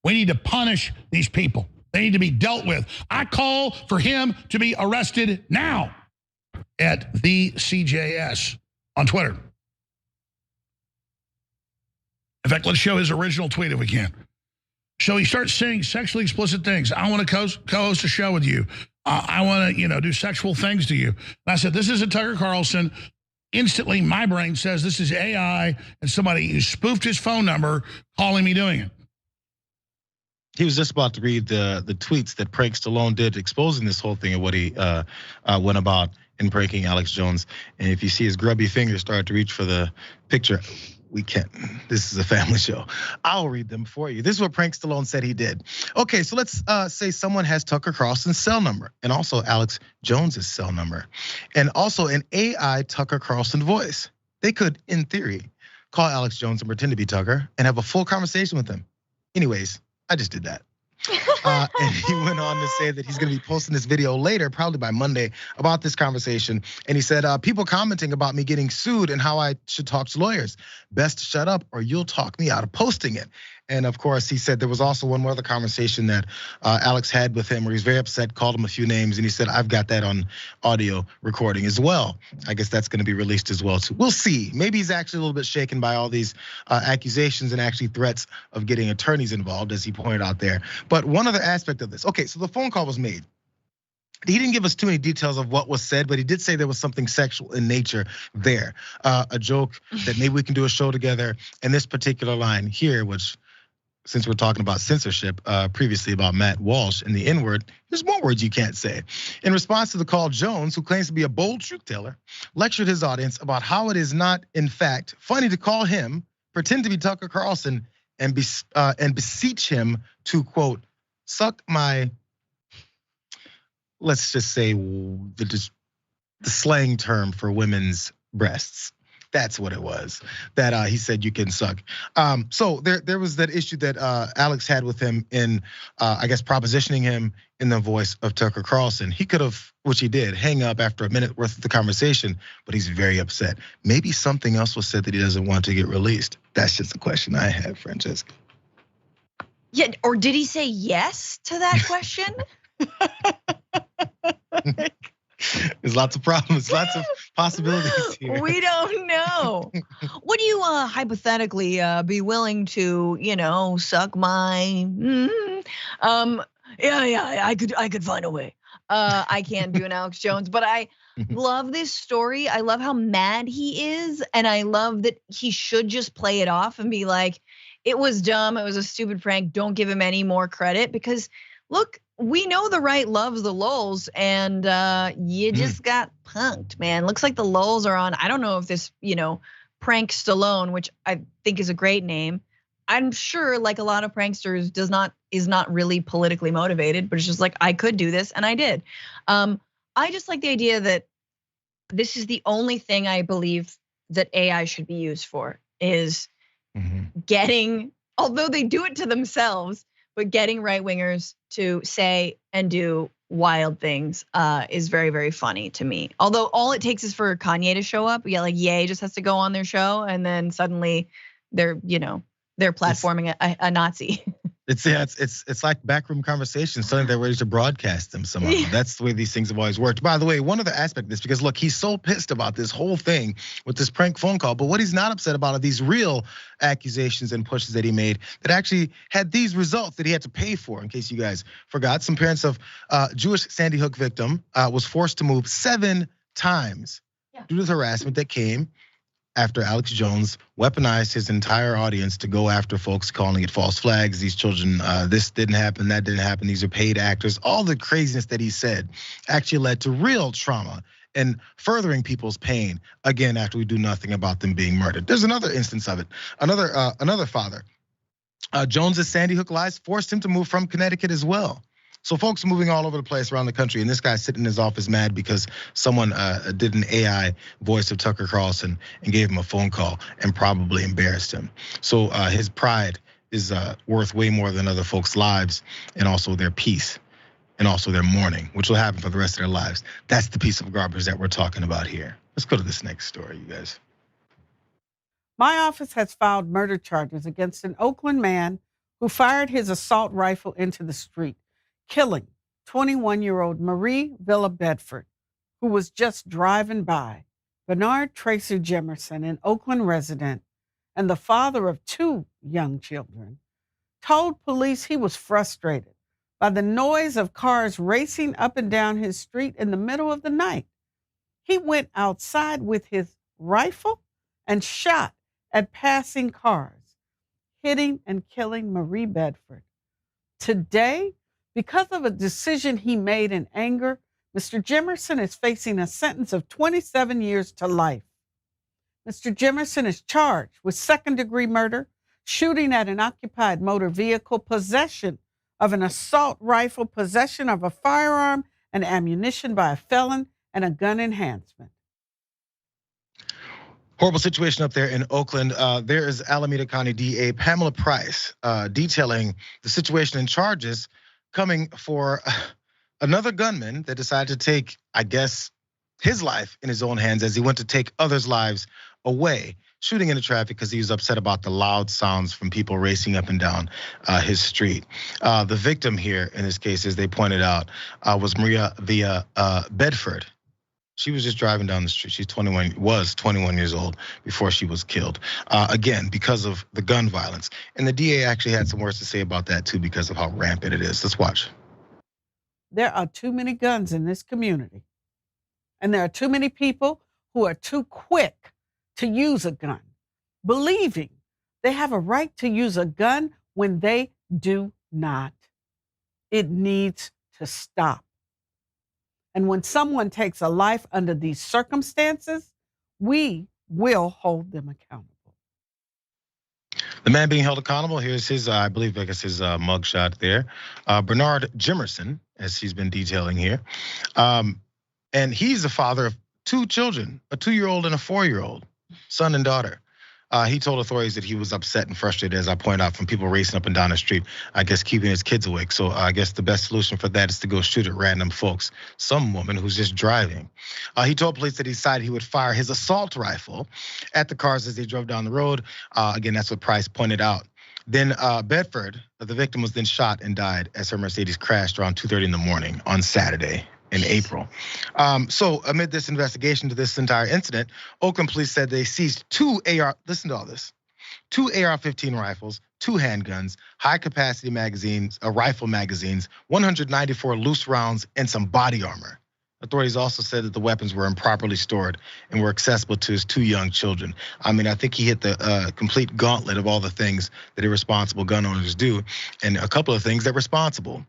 We need to punish these people. They need to be dealt with. I call for him to be arrested now at the CJS on Twitter. In fact, let's show his original tweet if we can. So he starts saying sexually explicit things. I want to co-host a show with you. I want to, do sexual things to you. And I said, this isn't Tucker Carlson. Instantly, my brain says this is AI and somebody who spoofed his phone number calling me doing it. He was just about to read the tweets that Prank Stallone did exposing this whole thing and what he went about in pranking Alex Jones. And if you see his grubby fingers start to reach for the picture, we can't. This is a family show. I'll read them for you. This is what Prank Stallone said he did. Okay, so let's say someone has Tucker Carlson's cell number and also Alex Jones's cell number and also an AI Tucker Carlson voice. They could, in theory, call Alex Jones and pretend to be Tucker and have a full conversation with him. Anyways, I just did that. And he went on to say that he's gonna be posting this video later, probably by Monday, about this conversation. And he said, people commenting about me getting sued and how I should talk to lawyers. Best shut up or you'll talk me out of posting it. And of course, he said there was also one more other conversation that Alex had with him where he's very upset, called him a few names, and he said, I've got that on audio recording as well. I guess that's gonna be released as well too. We'll see. Maybe he's actually a little bit shaken by all these accusations and actually threats of getting attorneys involved, as he pointed out there. But one other aspect of this, okay, so the phone call was made. He didn't give us too many details of what was said, but he did say there was something sexual in nature there. A joke that maybe we can do a show together. And this particular line here, which, since we're talking about censorship previously about Matt Walsh and the N-word, there's more words you can't say. In response to the call, Jones, who claims to be a bold truth teller, lectured his audience about how it is not, in fact, funny to call him, pretend to be Tucker Carlson, and beseech him to, quote, suck my, let's just say the slang term for women's breasts. That's what it was that he said you can suck. So there was that issue that Alex had with him in, I guess, propositioning him in the voice of Tucker Carlson. He could have, which he did, hang up after a minute worth of the conversation, but he's very upset. Maybe something else was said that he doesn't want to get released. That's just a question I have, Francesca. Yeah, or did he say yes to that question? There's lots of problems, lots of possibilities here. We don't know. Would you hypothetically be willing to, suck my? Yeah, I could find a way. I can't do an Alex Jones, but I love this story. I love how mad he is, and I love that he should just play it off and be like, it was dumb, it was a stupid prank. Don't give him any more credit because, look, we know the right loves the lulz, and you just got punked, man. Looks like the lulz are on. I don't know if this, Prank Stallone, which I think is a great name. I'm sure, like a lot of pranksters, is not really politically motivated, but it's just like, I could do this, and I did. I just like the idea that this is the only thing I believe that AI should be used for is getting, although they do it to themselves, but getting right wingers to say and do wild things is very, very funny to me. Although all it takes is for Kanye to show up. Yeah, like Ye just has to go on their show, and then suddenly they're platforming a Nazi. It's like backroom conversations. Suddenly they're ready to broadcast them somehow. Yeah. That's the way these things have always worked. By the way, one other aspect of this, because look, he's so pissed about this whole thing with this prank phone call. But what he's not upset about are these real accusations and pushes that he made that actually had these results that he had to pay for. In case you guys forgot, some parents of Jewish Sandy Hook victim was forced to move 7 times due to the harassment that came after Alex Jones weaponized his entire audience to go after folks, calling it false flags. These children, this didn't happen, that didn't happen. These are paid actors. All the craziness that he said actually led to real trauma and furthering people's pain, again, after we do nothing about them being murdered. There's another instance of it. Another father. Jones's Sandy Hook lies forced him to move from Connecticut as well. So folks moving all over the place around the country, and this guy's sitting in his office mad because someone did an AI voice of Tucker Carlson and gave him a phone call and probably embarrassed him. So his pride is worth way more than other folks' lives, and also their peace, and also their mourning, which will happen for the rest of their lives. That's the piece of garbage that we're talking about here. Let's go to this next story, you guys. My office has filed murder charges against an Oakland man who fired his assault rifle into the street, killing 21-year-old Marie Villa Bedford, who was just driving by. Bernard Tracy Jemerson, an Oakland resident and the father of 2 young children, told police he was frustrated by the noise of cars racing up and down his street in the middle of the night. He went outside with his rifle and shot at passing cars, hitting and killing Marie Bedford. Today, because of a decision he made in anger, Mr. Jemerson is facing a sentence of 27 years to life. Mr. Jemerson is charged with second-degree murder, shooting at an occupied motor vehicle, possession of an assault rifle, possession of a firearm and ammunition by a felon, and a gun enhancement. Horrible situation up there in Oakland. There is Alameda County DA Pamela Price detailing the situation and charges coming for another gunman that decided to take, I guess, his life in his own hands as he went to take others' lives away, shooting into traffic because he was upset about the loud sounds from people racing up and down his street. The victim here in this case, as they pointed out, was Maria Villa Bedford. She was just driving down the street. She was 21 years old before she was killed. Again, because of the gun violence. And the DA actually had some words to say about that too, because of how rampant it is. Let's watch. There are too many guns in this community. And there are too many people who are too quick to use a gun, believing they have a right to use a gun when they do not. It needs to stop. And when someone takes a life under these circumstances, we will hold them accountable. The man being held accountable, here's his, I believe, I guess his mugshot there. Bernard Jemerson, as he's been detailing here. And he's the father of 2 children, a 2-year-old and a 4-year-old, son and daughter. He told authorities that he was upset and frustrated, as I pointed out, from people racing up and down the street, I guess keeping his kids awake. So I guess the best solution for that is to go shoot at random folks, some woman who's just driving. He told police that he decided he would fire his assault rifle at the cars as they drove down the road. Again, that's what Price pointed out. Then Bedford, the victim, was then shot and died as her Mercedes crashed around 2:30 in the morning on Saturday in April. So amid this investigation to this entire incident, Oakland police said they seized 2 listen to all this, 2 AR-15 rifles, 2 handguns, high capacity magazines, rifle magazines, 194 loose rounds, and some body armor. Authorities also said that the weapons were improperly stored and were accessible to his 2 young children. I mean, I think he hit the complete gauntlet of all the things that irresponsible gun owners do, and a couple of things that responsible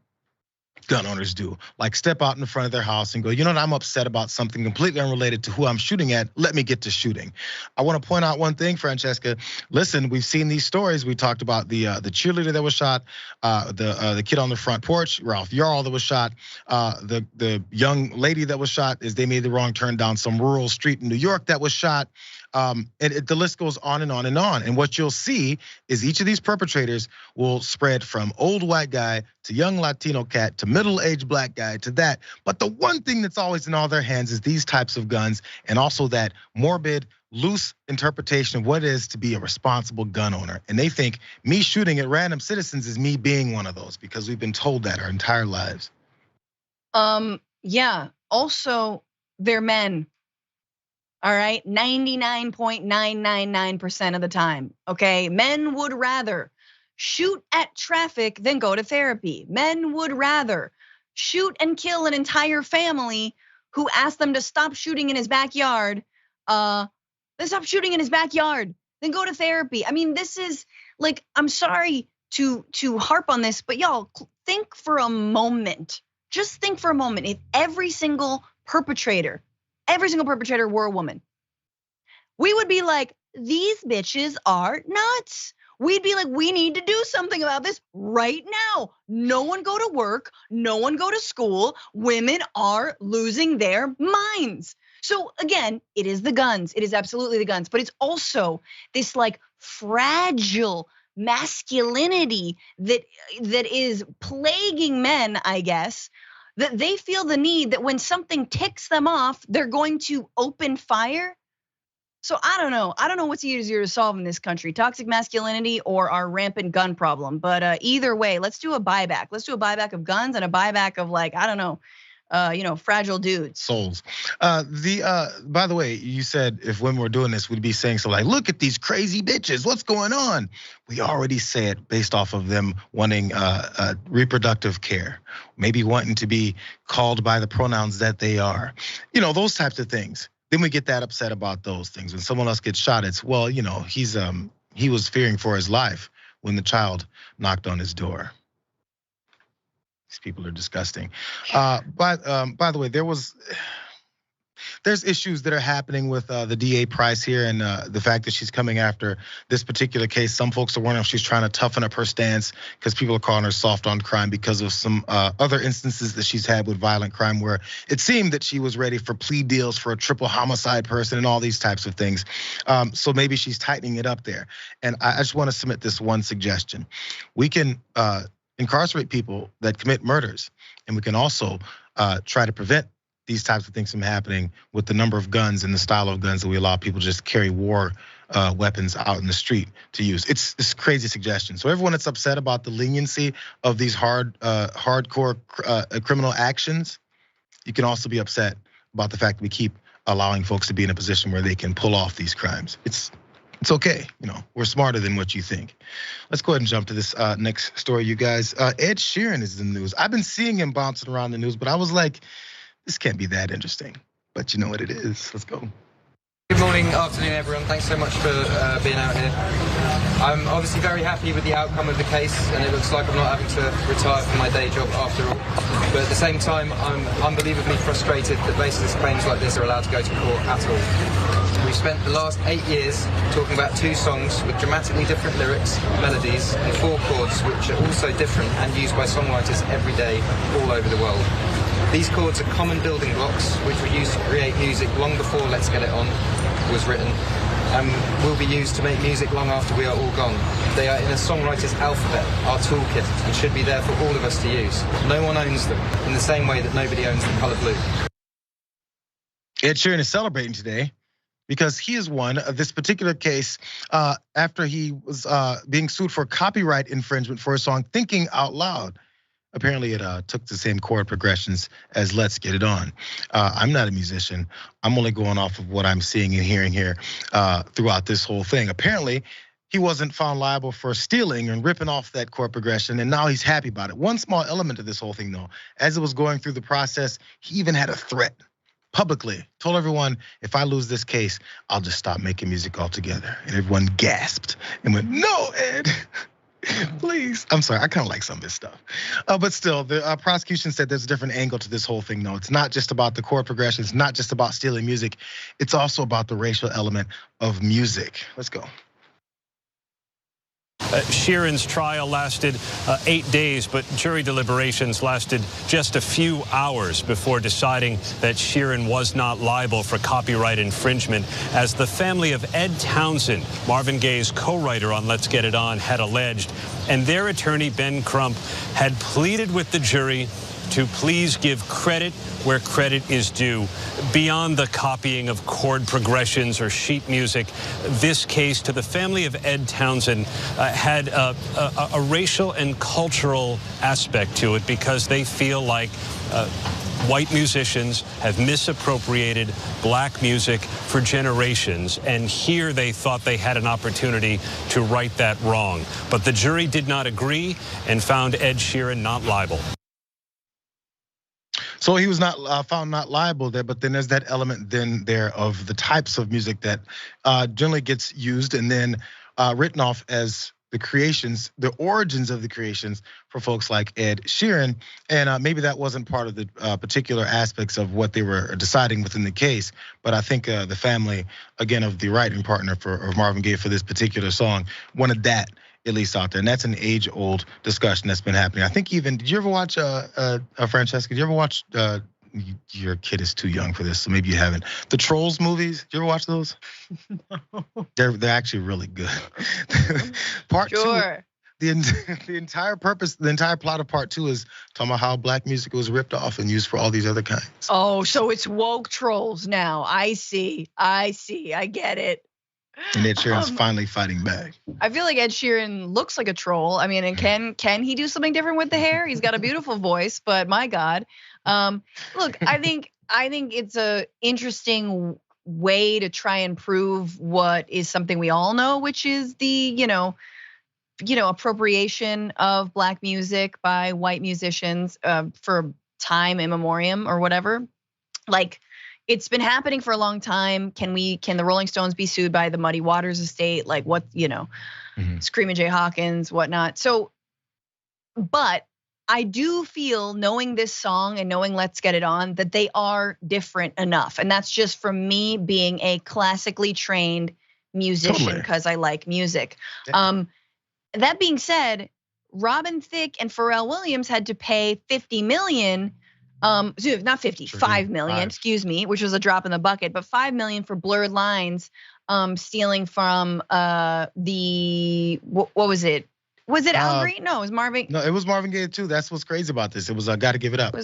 gun owners do, like step out in front of their house and go, you know what, I'm upset about something completely unrelated to who I'm shooting at. Let me get to shooting. I want to point out one thing, Francesca. Listen, we've seen these stories. We talked about the cheerleader that was shot, the kid on the front porch, Ralph Yarl that was shot, the young lady that was shot as they made the wrong turn down some rural street in New York that was shot. And the list goes on and on and on. And what you'll see is each of these perpetrators will spread from old white guy to young Latino cat to middle-aged black guy to that. But the one thing that's always in all their hands is these types of guns, and also that morbid, loose interpretation of what it is to be a responsible gun owner. And they think me shooting at random citizens is me being one of those, because we've been told that our entire lives. Yeah, also they're men. All right, 99.999% of the time, okay? Men would rather shoot at traffic than go to therapy. Men would rather shoot and kill an entire family who asked them to stop shooting in his backyard Then stop shooting in his backyard. Then go to therapy. I mean, this is like, I'm sorry to harp on this, but y'all think for a moment. Just think for a moment. If every single perpetrator were a woman, we would be like, these bitches are nuts. We'd be like, we need to do something about this right now. No one go to work, no one go to school. Women are losing their minds. So again, it is the guns. It is absolutely the guns, but it's also this like fragile masculinity that is plaguing men, I guess, that they feel the need that when something ticks them off, they're going to open fire. So I don't know. I don't know what's easier to solve in this country, toxic masculinity or our rampant gun problem. But either way, let's do a buyback. Let's do a buyback of guns and a buyback of like, I don't know, fragile dudes. Souls. By the way, you said if women were doing this, we'd be saying so like, look at these crazy bitches. What's going on? We already said based off of them wanting reproductive care, maybe wanting to be called by the pronouns that they are, those types of things. Then we get that upset about those things. When someone else gets shot, it's, well, he was fearing for his life when the child knocked on his door. These people are disgusting. By the way, there's issues that are happening with the DA Price here and the fact that she's coming after this particular case. Some folks are wondering if she's trying to toughen up her stance because people are calling her soft on crime because of some other instances that she's had with violent crime where it seemed that she was ready for plea deals for a triple homicide person and all these types of things. So maybe she's tightening it up there. And I just want to submit this one suggestion. We can incarcerate people that commit murders, and we can also try to prevent these types of things from happening with the number of guns and the style of guns that we allow people just to carry war weapons out in the street to use. It's a crazy suggestion. So everyone that's upset about the leniency of these hardcore criminal actions, you can also be upset about the fact that we keep allowing folks to be in a position where they can pull off these crimes. It's okay, we're smarter than what you think. Let's go ahead and jump to this next story, you guys. Ed Sheeran is in the news. I've been seeing him bouncing around the news, but I was like, this can't be that interesting. But you know what it is. Let's go. Good morning, afternoon, everyone. Thanks so much for being out here. I'm obviously very happy with the outcome of the case, and it looks like I'm not having to retire from my day job after all. But at the same time, I'm unbelievably frustrated that baseless claims like this are allowed to go to court at all. We've spent the last 8 years talking about 2 songs with dramatically different lyrics, melodies, and 4 chords, which are also different and used by songwriters every day all over the world. These chords are common building blocks, which were used to create music long before Let's Get It On was written, and will be used to make music long after we are all gone. They are in a songwriter's alphabet, our toolkit, and should be there for all of us to use. No one owns them, in the same way that nobody owns the color blue. Ed Sheeran is celebrating today because he has won this particular case after he was being sued for copyright infringement for his song Thinking Out Loud. Apparently it took the same chord progressions as Let's Get It On. I'm not a musician. I'm only going off of what I'm seeing and hearing here throughout this whole thing. Apparently, he wasn't found liable for stealing and ripping off that chord progression, and now he's happy about it. One small element of this whole thing, though, as it was going through the process, he even had a threat publicly. Told everyone, if I lose this case, I'll just stop making music altogether. And everyone gasped and went, no, Ed. Please. I'm sorry, I kind of like some of this stuff. But still, the prosecution said there's a different angle to this whole thing, though. It's not just about the chord progression. It's not just about stealing music. It's also about the racial element of music. Let's go. Sheeran's trial lasted 8 days, but jury deliberations lasted just a few hours before deciding that Sheeran was not liable for copyright infringement, as the family of Ed Townsend, Marvin Gaye's co-writer on Let's Get It On, had alleged, and their attorney Ben Crump had pleaded with the jury to please give credit where credit is due. Beyond the copying of chord progressions or sheet music, this case to the family of Ed Townsend had a racial and cultural aspect to it because they feel like white musicians have misappropriated black music for generations, and here they thought they had an opportunity to right that wrong. But the jury did not agree and found Ed Sheeran not liable. So he was not found not liable there, but then there's that element then there of the types of music that generally gets used and then written off as the creations, the origins of the creations for folks like Ed Sheeran. And maybe that wasn't part of the particular aspects of what they were deciding within the case. But I think the family, again, of the writing partner of Marvin Gaye for this particular song wanted that at least out there. And that's an age-old discussion that's been happening. I think even, did you ever watch, Francesca, did you ever watch, your kid is too young for this, so maybe you haven't. The Trolls movies, did you ever watch those? No. They're actually really good. Part two, the entire purpose, the entire plot of part 2 is talking about how black music was ripped off and used for all these other kinds. Oh, so it's woke trolls now. I see, I get it. And Ed Sheeran's finally fighting back. I feel like Ed Sheeran looks like a troll. I mean, and can he do something different with the hair? He's got a beautiful voice, but my God. Look, I think it's a interesting way to try and prove what is something we all know, which is the, appropriation of black music by white musicians for time immemorium or whatever. Like, it's been happening for a long time. Can the Rolling Stones be sued by the Muddy Waters estate? Like what, Screaming Jay Hawkins, whatnot. So, but I do feel, knowing this song and knowing Let's Get It On, that they are different enough. And that's just from me being a classically trained musician because I like music. Yeah. That being said, Robin Thicke and Pharrell Williams had to pay $50 million. Not 50, 5 million, excuse me, which was a drop in the bucket, but 5 million for Blurred Lines, stealing from what was it? Was it Al Green? No, it was Marvin. No, it was Marvin Gaye too. That's what's crazy about this. It was Gotta Give It Up.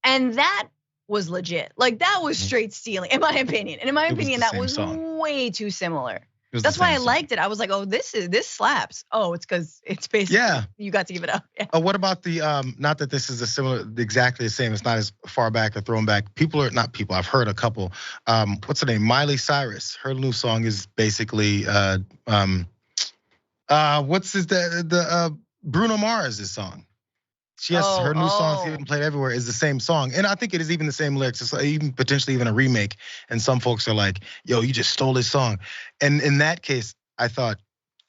And that was legit. Like that was straight stealing, in my opinion. And in my opinion, that was way too similar. That's why I liked it. I was like, oh, this slaps. Oh, it's because it's basically you got to give it up. Yeah. What about the not that this is exactly the same. It's not as far back or thrown back. I've heard a couple. What's her name? Miley Cyrus. Her new song is basically Bruno Mars' song. She has her new song, even played everywhere, is the same song. And I think it is even the same lyrics. It's even potentially even a remake. And some folks are like, yo, you just stole this song. And in that case, I thought,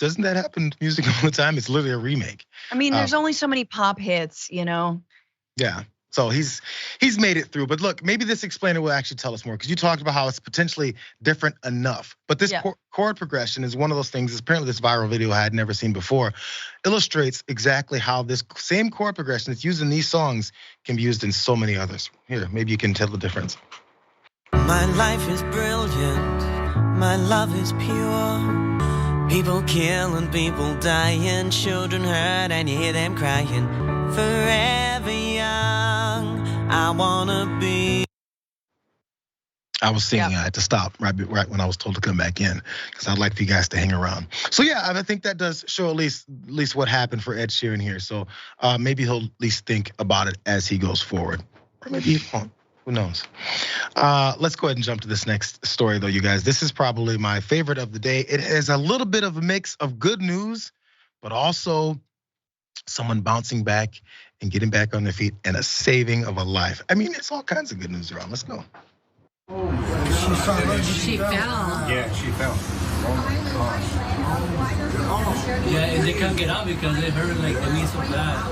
doesn't that happen to music all the time? It's literally a remake. I mean, there's only so many pop hits, Yeah. So he's made it through. But look, maybe this explainer will actually tell us more, because you talked about how it's potentially different enough. But this chord progression is one of those things. Apparently this viral video I had never seen before illustrates exactly how this same chord progression that's used in these songs can be used in so many others. Here, maybe you can tell the difference. My life is brilliant. My love is pure. People killing, people dying, children hurt, and you hear them crying. Forever young, I wanna be. I was singing, I had to stop right when I was told to come back in, because I'd like for you guys to hang around. So yeah, I think that does show at least what happened for Ed Sheeran here. So maybe he'll at least think about it as he goes forward. Or maybe he won't, who knows? Let's go ahead and jump to this next story though, you guys. This is probably my favorite of the day. It is a little bit of a mix of good news, but also someone bouncing back and getting back on their feet and a saving of a life. I mean, it's all kinds of good news around. Let's go. She fell. Yeah, she fell. Yeah, and they can't get out because they hurt like the knee so bad.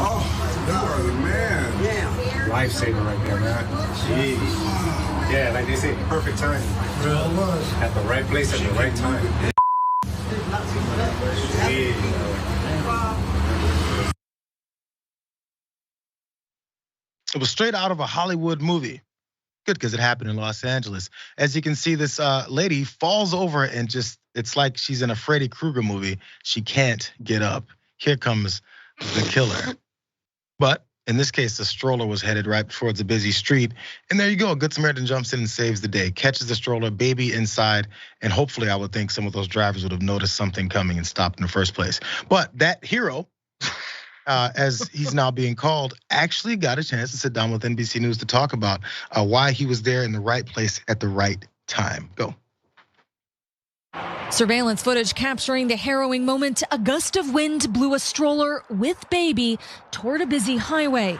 Oh, you are the man. Yeah. Lifesaver right there, man. Jeez. Yeah, like they say, perfect time. At the right place at the right time. It was straight out of a Hollywood movie. Good, because it happened in Los Angeles. As you can see, this lady falls over and it's like she's in a Freddy Krueger movie. She can't get up. Here comes the killer. But in this case, the stroller was headed right towards a busy street. And there you go, Good Samaritan jumps in and saves the day, catches the stroller, baby inside. And hopefully I would think some of those drivers would have noticed something coming and stopped in the first place. But that hero, as he's now being called, actually got a chance to sit down with NBC News to talk about why he was there in the right place at the right time. Go. Surveillance footage capturing the harrowing moment. A gust of wind blew a stroller with baby toward a busy highway.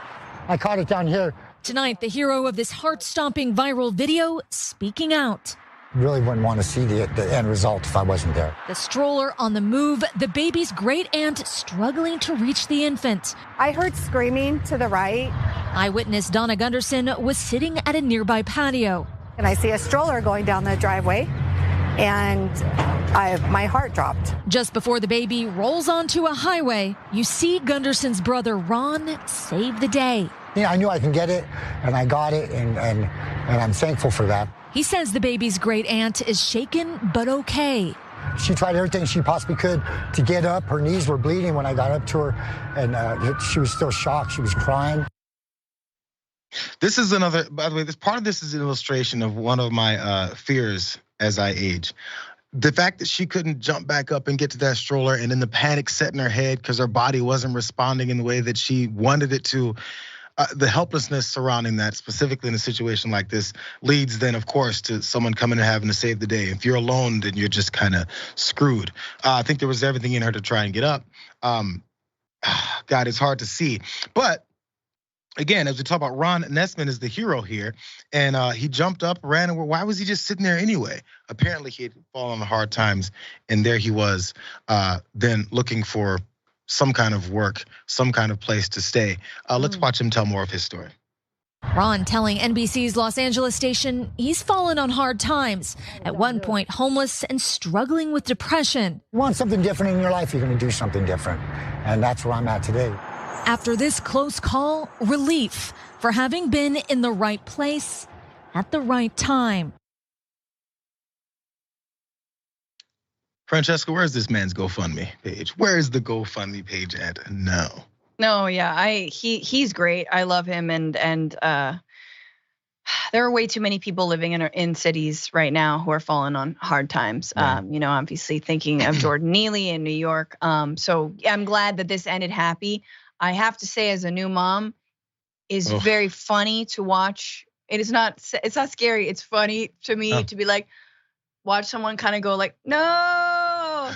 I caught it down here. Tonight, the hero of this heart-stopping viral video speaking out. Really wouldn't want to see the end result if I wasn't there. The stroller on the move, the baby's great aunt struggling to reach the infant. I heard screaming to the right. Eyewitness Donna Gunderson was sitting at a nearby patio. And I see a stroller going down the driveway, and my heart dropped. Just before the baby rolls onto a highway, you see Gunderson's brother Ron save the day. Yeah, I knew I can get it, and I got it, and I'm thankful for that. He says the baby's great aunt is shaken but okay. She tried everything she possibly could to get up. Her knees were bleeding when I got up to her, and she was still shocked. She was crying. This is another, by the way, this part of this is an illustration of one of my fears as I age. The fact that she couldn't jump back up and get to that stroller, and then the panic set in her head because her body wasn't responding in the way that she wanted it to. The helplessness surrounding that, specifically in a situation like this, leads then, of course, to someone coming and having to save the day. If you're alone, then you're just kind of screwed. I think there was everything in her to try and get up. God, it's hard to see. But again, as we talk about, Ron Nessman is the hero here. And he jumped up, ran, and why was he just sitting there anyway? Apparently he had fallen on hard times, and there he was then looking for some kind of work, some kind of place to stay. Let's watch him tell more of his story. Ron telling NBC's Los Angeles station he's fallen on hard times. At one point, homeless and struggling with depression. You want something different in your life, you're going to do something different. And that's where I'm at today. After this close call, relief for having been in the right place at the right time. Francesca, where's this man's GoFundMe page? Where is the GoFundMe page at now? No, yeah, he's great. I love him, and there are way too many people living in cities right now who are falling on hard times. Yeah. Obviously thinking of Jordan Neely in New York. So I'm glad that this ended happy. I have to say, as a new mom, is very funny to watch. It's not scary. It's funny to me to be like, watch someone kind of go like, no,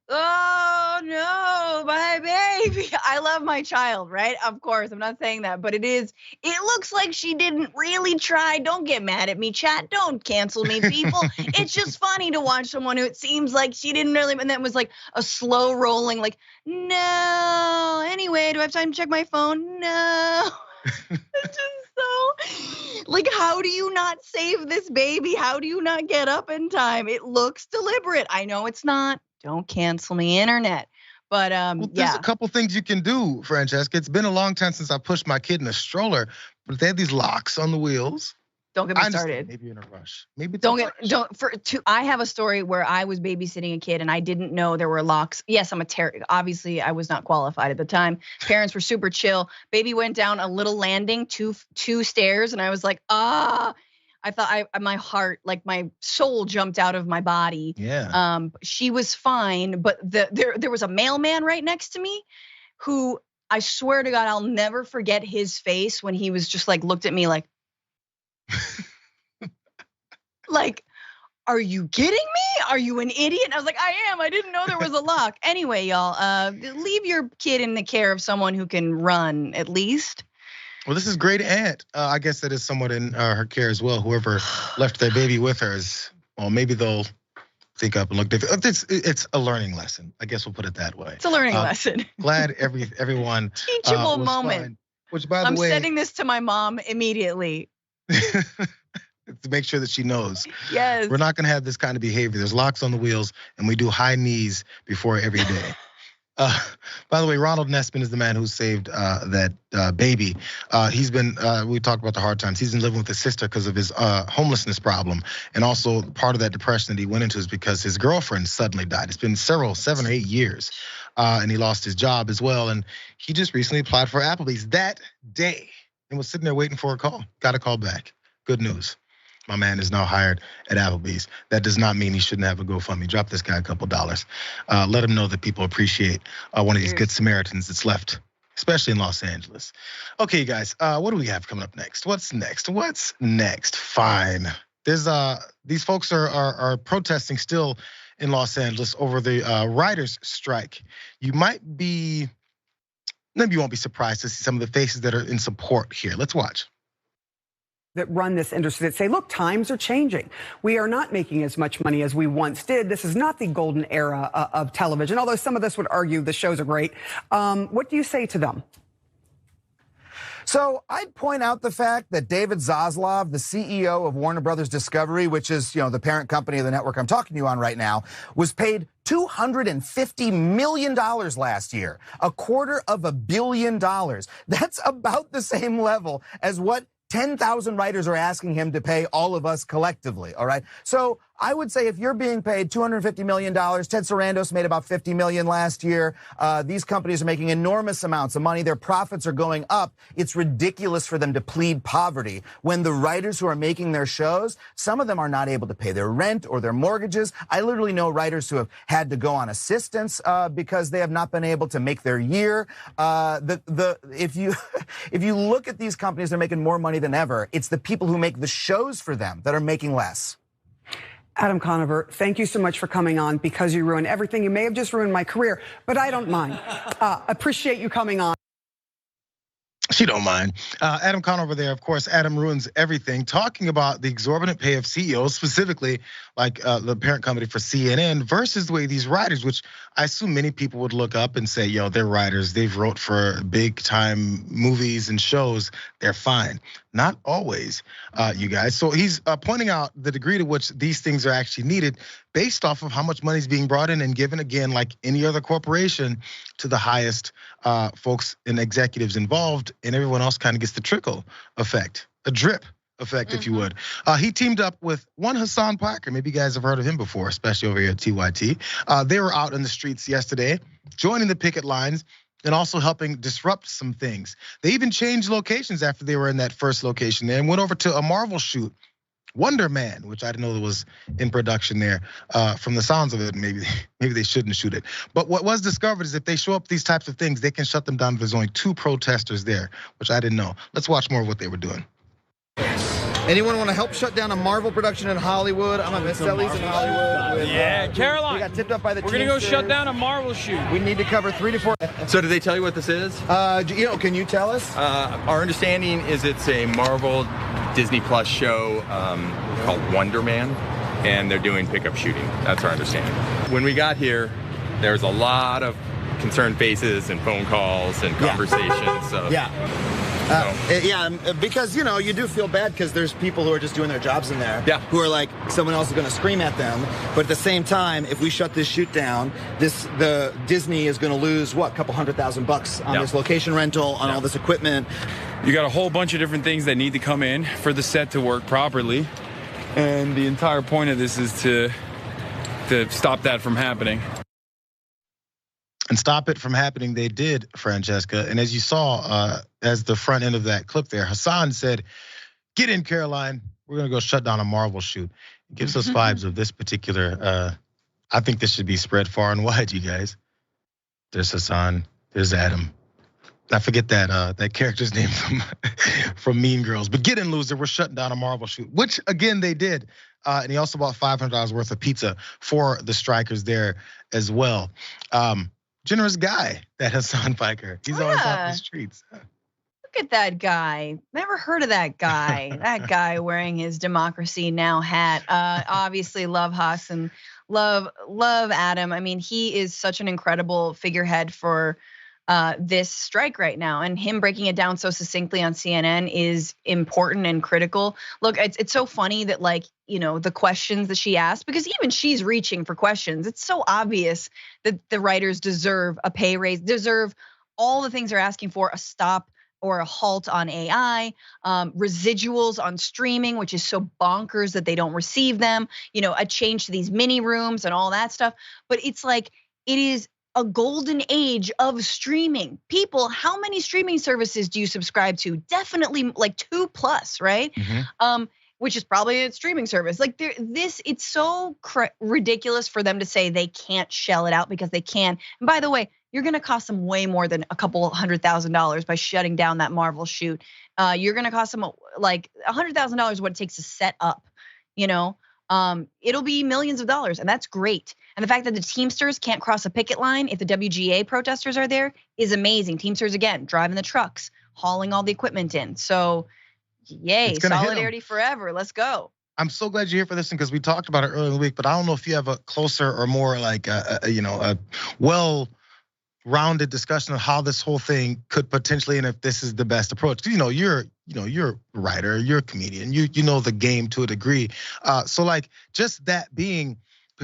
oh no, my baby. I love my child, right? Of course, I'm not saying that, but it looks like she didn't really try. Don't get mad at me, chat. Don't cancel me, people. It's just funny to watch someone who it seems like she didn't really, and then it was like a slow rolling, like, no, anyway, do I have time to check my phone? No. It's just so, like, how do you not save this baby? How do you not get up in time? It looks deliberate. I know it's not. Don't cancel me, internet. But there's a couple things you can do, Francesca. It's been a long time since I pushed my kid in a stroller, but they have these locks on the wheels. Don't get me started. Maybe you're in a rush. Maybe I have a story where I was babysitting a kid and I didn't know there were locks. Yes, obviously I was not qualified at the time. Parents were super chill. Baby went down a little landing, two stairs, and I was like, I thought my heart, like my soul jumped out of my body. Yeah. She was fine, but there was a mailman right next to me who, I swear to God, I'll never forget his face when he was just like looked at me like, like, are you kidding me? Are you an idiot? I was like, I am. I didn't know there was a lock. Anyway, y'all, leave your kid in the care of someone who can run at least. Well, this is great aunt. I guess that is somewhat in her care as well. Whoever left their baby with her is, well, maybe they'll think up and look different. It's a learning lesson. I guess we'll put it that way. It's a learning lesson. Glad everyone teachable moment. Fine. Which, by the I'm way, sending this to my mom immediately. To make sure that she knows. Yes. We're not gonna have this kind of behavior. There's locks on the wheels, and we do high knees before every day. By the way, Ronald Nessman is the man who saved that baby. He's been, we talked about the hard times. He's been living with his sister because of his homelessness problem. And also part of that depression that he went into is because his girlfriend suddenly died. It's been 7 or 8 years. And he lost his job as well. And he just recently applied for Applebee's that day and was sitting there waiting for a call. Got a call back. Good news. My man is now hired at Applebee's. That does not mean he shouldn't have a GoFundMe. Drop this guy a couple dollars. Let him know that people appreciate one of these good Samaritans that's left, especially in Los Angeles. Okay, you guys, what do we have coming up next? What's next? Fine. There's these folks are protesting still in Los Angeles over the writers' strike. You might be maybe you won't be surprised to see some of the faces that are in support here. Let's watch. That run this industry that say, look, times are changing. We are not making as much money as we once did. This is not the golden era of television, although some of us would argue the shows are great. What do you say to them? So I'd point out the fact that David Zaslav, the CEO of Warner Brothers Discovery, which is, the parent company of the network I'm talking to you on right now, was paid $250 million last year, $250 million. That's about the same level as what 10,000 writers are asking him to pay all of us collectively, all right? So I would say if you're being paid $250 million, Ted Sarandos made about $50 million last year. These companies are making enormous amounts of money. Their profits are going up. It's ridiculous for them to plead poverty when the writers who are making their shows, some of them are not able to pay their rent or their mortgages. I literally know writers who have had to go on assistance because they have not been able to make their year. If you look at these companies, they're making more money than ever. It's the people who make the shows for them that are making less. Adam Conover, thank you so much for coming on because you ruined everything. You may have just ruined my career, but I don't mind. Appreciate you coming on. She don't mind. Adam Conover there, of course, Adam ruins everything, talking about the exorbitant pay of CEOs, specifically like the parent company for CNN, versus the way these writers, which I assume many people would look up and say, yo, they're writers. They've wrote for big time movies and shows. They're fine. Not always, you guys. So he's pointing out the degree to which these things are actually needed based off of how much money is being brought in and given, again, like any other corporation, to the highest folks and executives involved, and everyone else kind of gets the trickle effect, a drip effect, if you would. He teamed up with one Hassan Piker. Maybe you guys have heard of him before, especially over here at TYT. They were out in the streets yesterday, joining the picket lines and also helping disrupt some things. They even changed locations after they were in that first location there and went over to a Marvel shoot, Wonder Man, which I didn't know that was in production there. From the sounds of it, maybe they shouldn't shoot it. But what was discovered is if they show up these types of things, they can shut them down if there's only 2 protesters there, which I didn't know. Let's watch more of what they were doing. Anyone want to help shut down a Marvel production in Hollywood? I'm at Miss Ellie's in Hollywood. Yeah, Caroline. We got tipped up by the We're gonna go shut down a Marvel shoot. We need to cover 3 to 4. So did they tell you what this is? Can you tell us? Our understanding is it's a Marvel Disney Plus show called Wonder Man, and they're doing pickup shooting. That's our understanding. When we got here, there was a lot of concerned faces and phone calls and conversations. So. Because you do feel bad because there's people who are just doing their jobs in there. Yeah. Who are like, someone else is going to scream at them. But at the same time, if we shut this shoot down, the Disney is going to lose a couple $100,000 on this location rental, on all this equipment. You got a whole bunch of different things that need to come in for the set to work properly, and the entire point of this is to stop that from happening. And stop it from happening, they did, Francesca. And as you saw, as the front end of that clip there, Hassan said, "Get in, Caroline. We're gonna go shut down a Marvel shoot." It gives us vibes of this particular. I think this should be spread far and wide, you guys. There's Hassan. There's Adam. I forget that character's name from Mean Girls. But get in, loser. We're shutting down a Marvel shoot, which again they did. And he also bought $500 worth of pizza for the strikers there as well. Generous guy, that Hassan Piker. He's always off the streets. Look at that guy. Never heard of that guy. That guy wearing his Democracy Now! Hat. Obviously love Haas and love Adam. I mean, he is such an incredible figurehead for this strike right now, and him breaking it down so succinctly on CNN is important and critical. Look, it's so funny that the questions that she asked, because even she's reaching for questions. It's so obvious that the writers deserve a pay raise, deserve all the things they're asking for, a stop or a halt on AI, residuals on streaming, which is so bonkers that they don't receive them, a change to these mini rooms and all that stuff. But it's like, it is a golden age of streaming. People, how many streaming services do you subscribe to? Definitely like 2+, right? Mm-hmm. Which is probably a streaming service. It's so ridiculous for them to say they can't shell it out because they can. And by the way, you're gonna cost them way more than a couple $100,000 by shutting down that Marvel shoot. You're gonna cost them like $100,000 what it takes to set up, it'll be millions of dollars, and that's great. And the fact that the Teamsters can't cross a picket line if the WGA protesters are there is amazing. Teamsters, again, driving the trucks, hauling all the equipment in. So, yay, solidarity forever. Let's go. I'm so glad you're here for this one because we talked about it earlier in the week, but I don't know if you have a closer or more like a well-rounded discussion of how this whole thing could potentially, and if this is the best approach. You're a writer, you're a comedian, you know the game to a degree. So like just that being,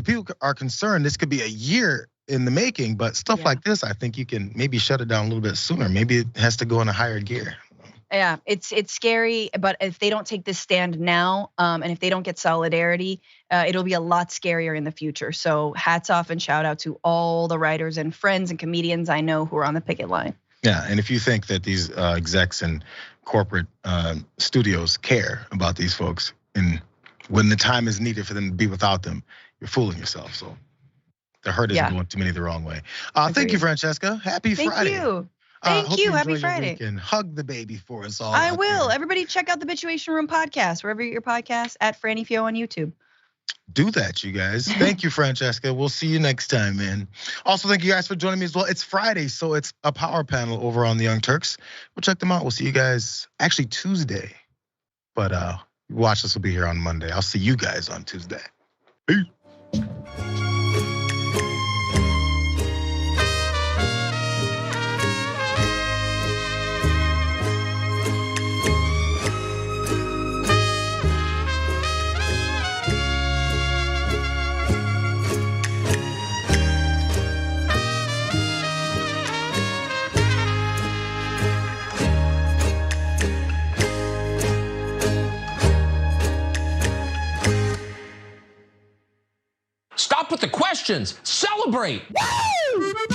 people are concerned this could be a year in the making, but stuff like this, I think you can maybe shut it down a little bit sooner. Maybe it has to go in a higher gear. Yeah, it's scary, but if they don't take this stand now, and if they don't get solidarity, it'll be a lot scarier in the future. So hats off and shout out to all the writers and friends and comedians I know who are on the picket line. Yeah, and if you think that these execs and corporate studios care about these folks, and when the time is needed for them to be without them, you're fooling yourself. So the hurt isn't going too many the wrong way. Thank you, Francesca. Happy Friday. Thank you. Thank you. Happy Friday. And hug the baby for us all. I will. Everybody check out the Bitchuation Room podcast, wherever you get your podcast, at Franny Fio on YouTube. Do that, you guys. Thank you, Francesca. We'll see you next time, man. Also, thank you guys for joining me as well. It's Friday, so it's a power panel over on the Young Turks. We'll check them out. We'll see you guys actually Tuesday. But watch this will be here on Monday. I'll see you guys on Tuesday. Peace. Stop with the questions. Celebrate. Woo!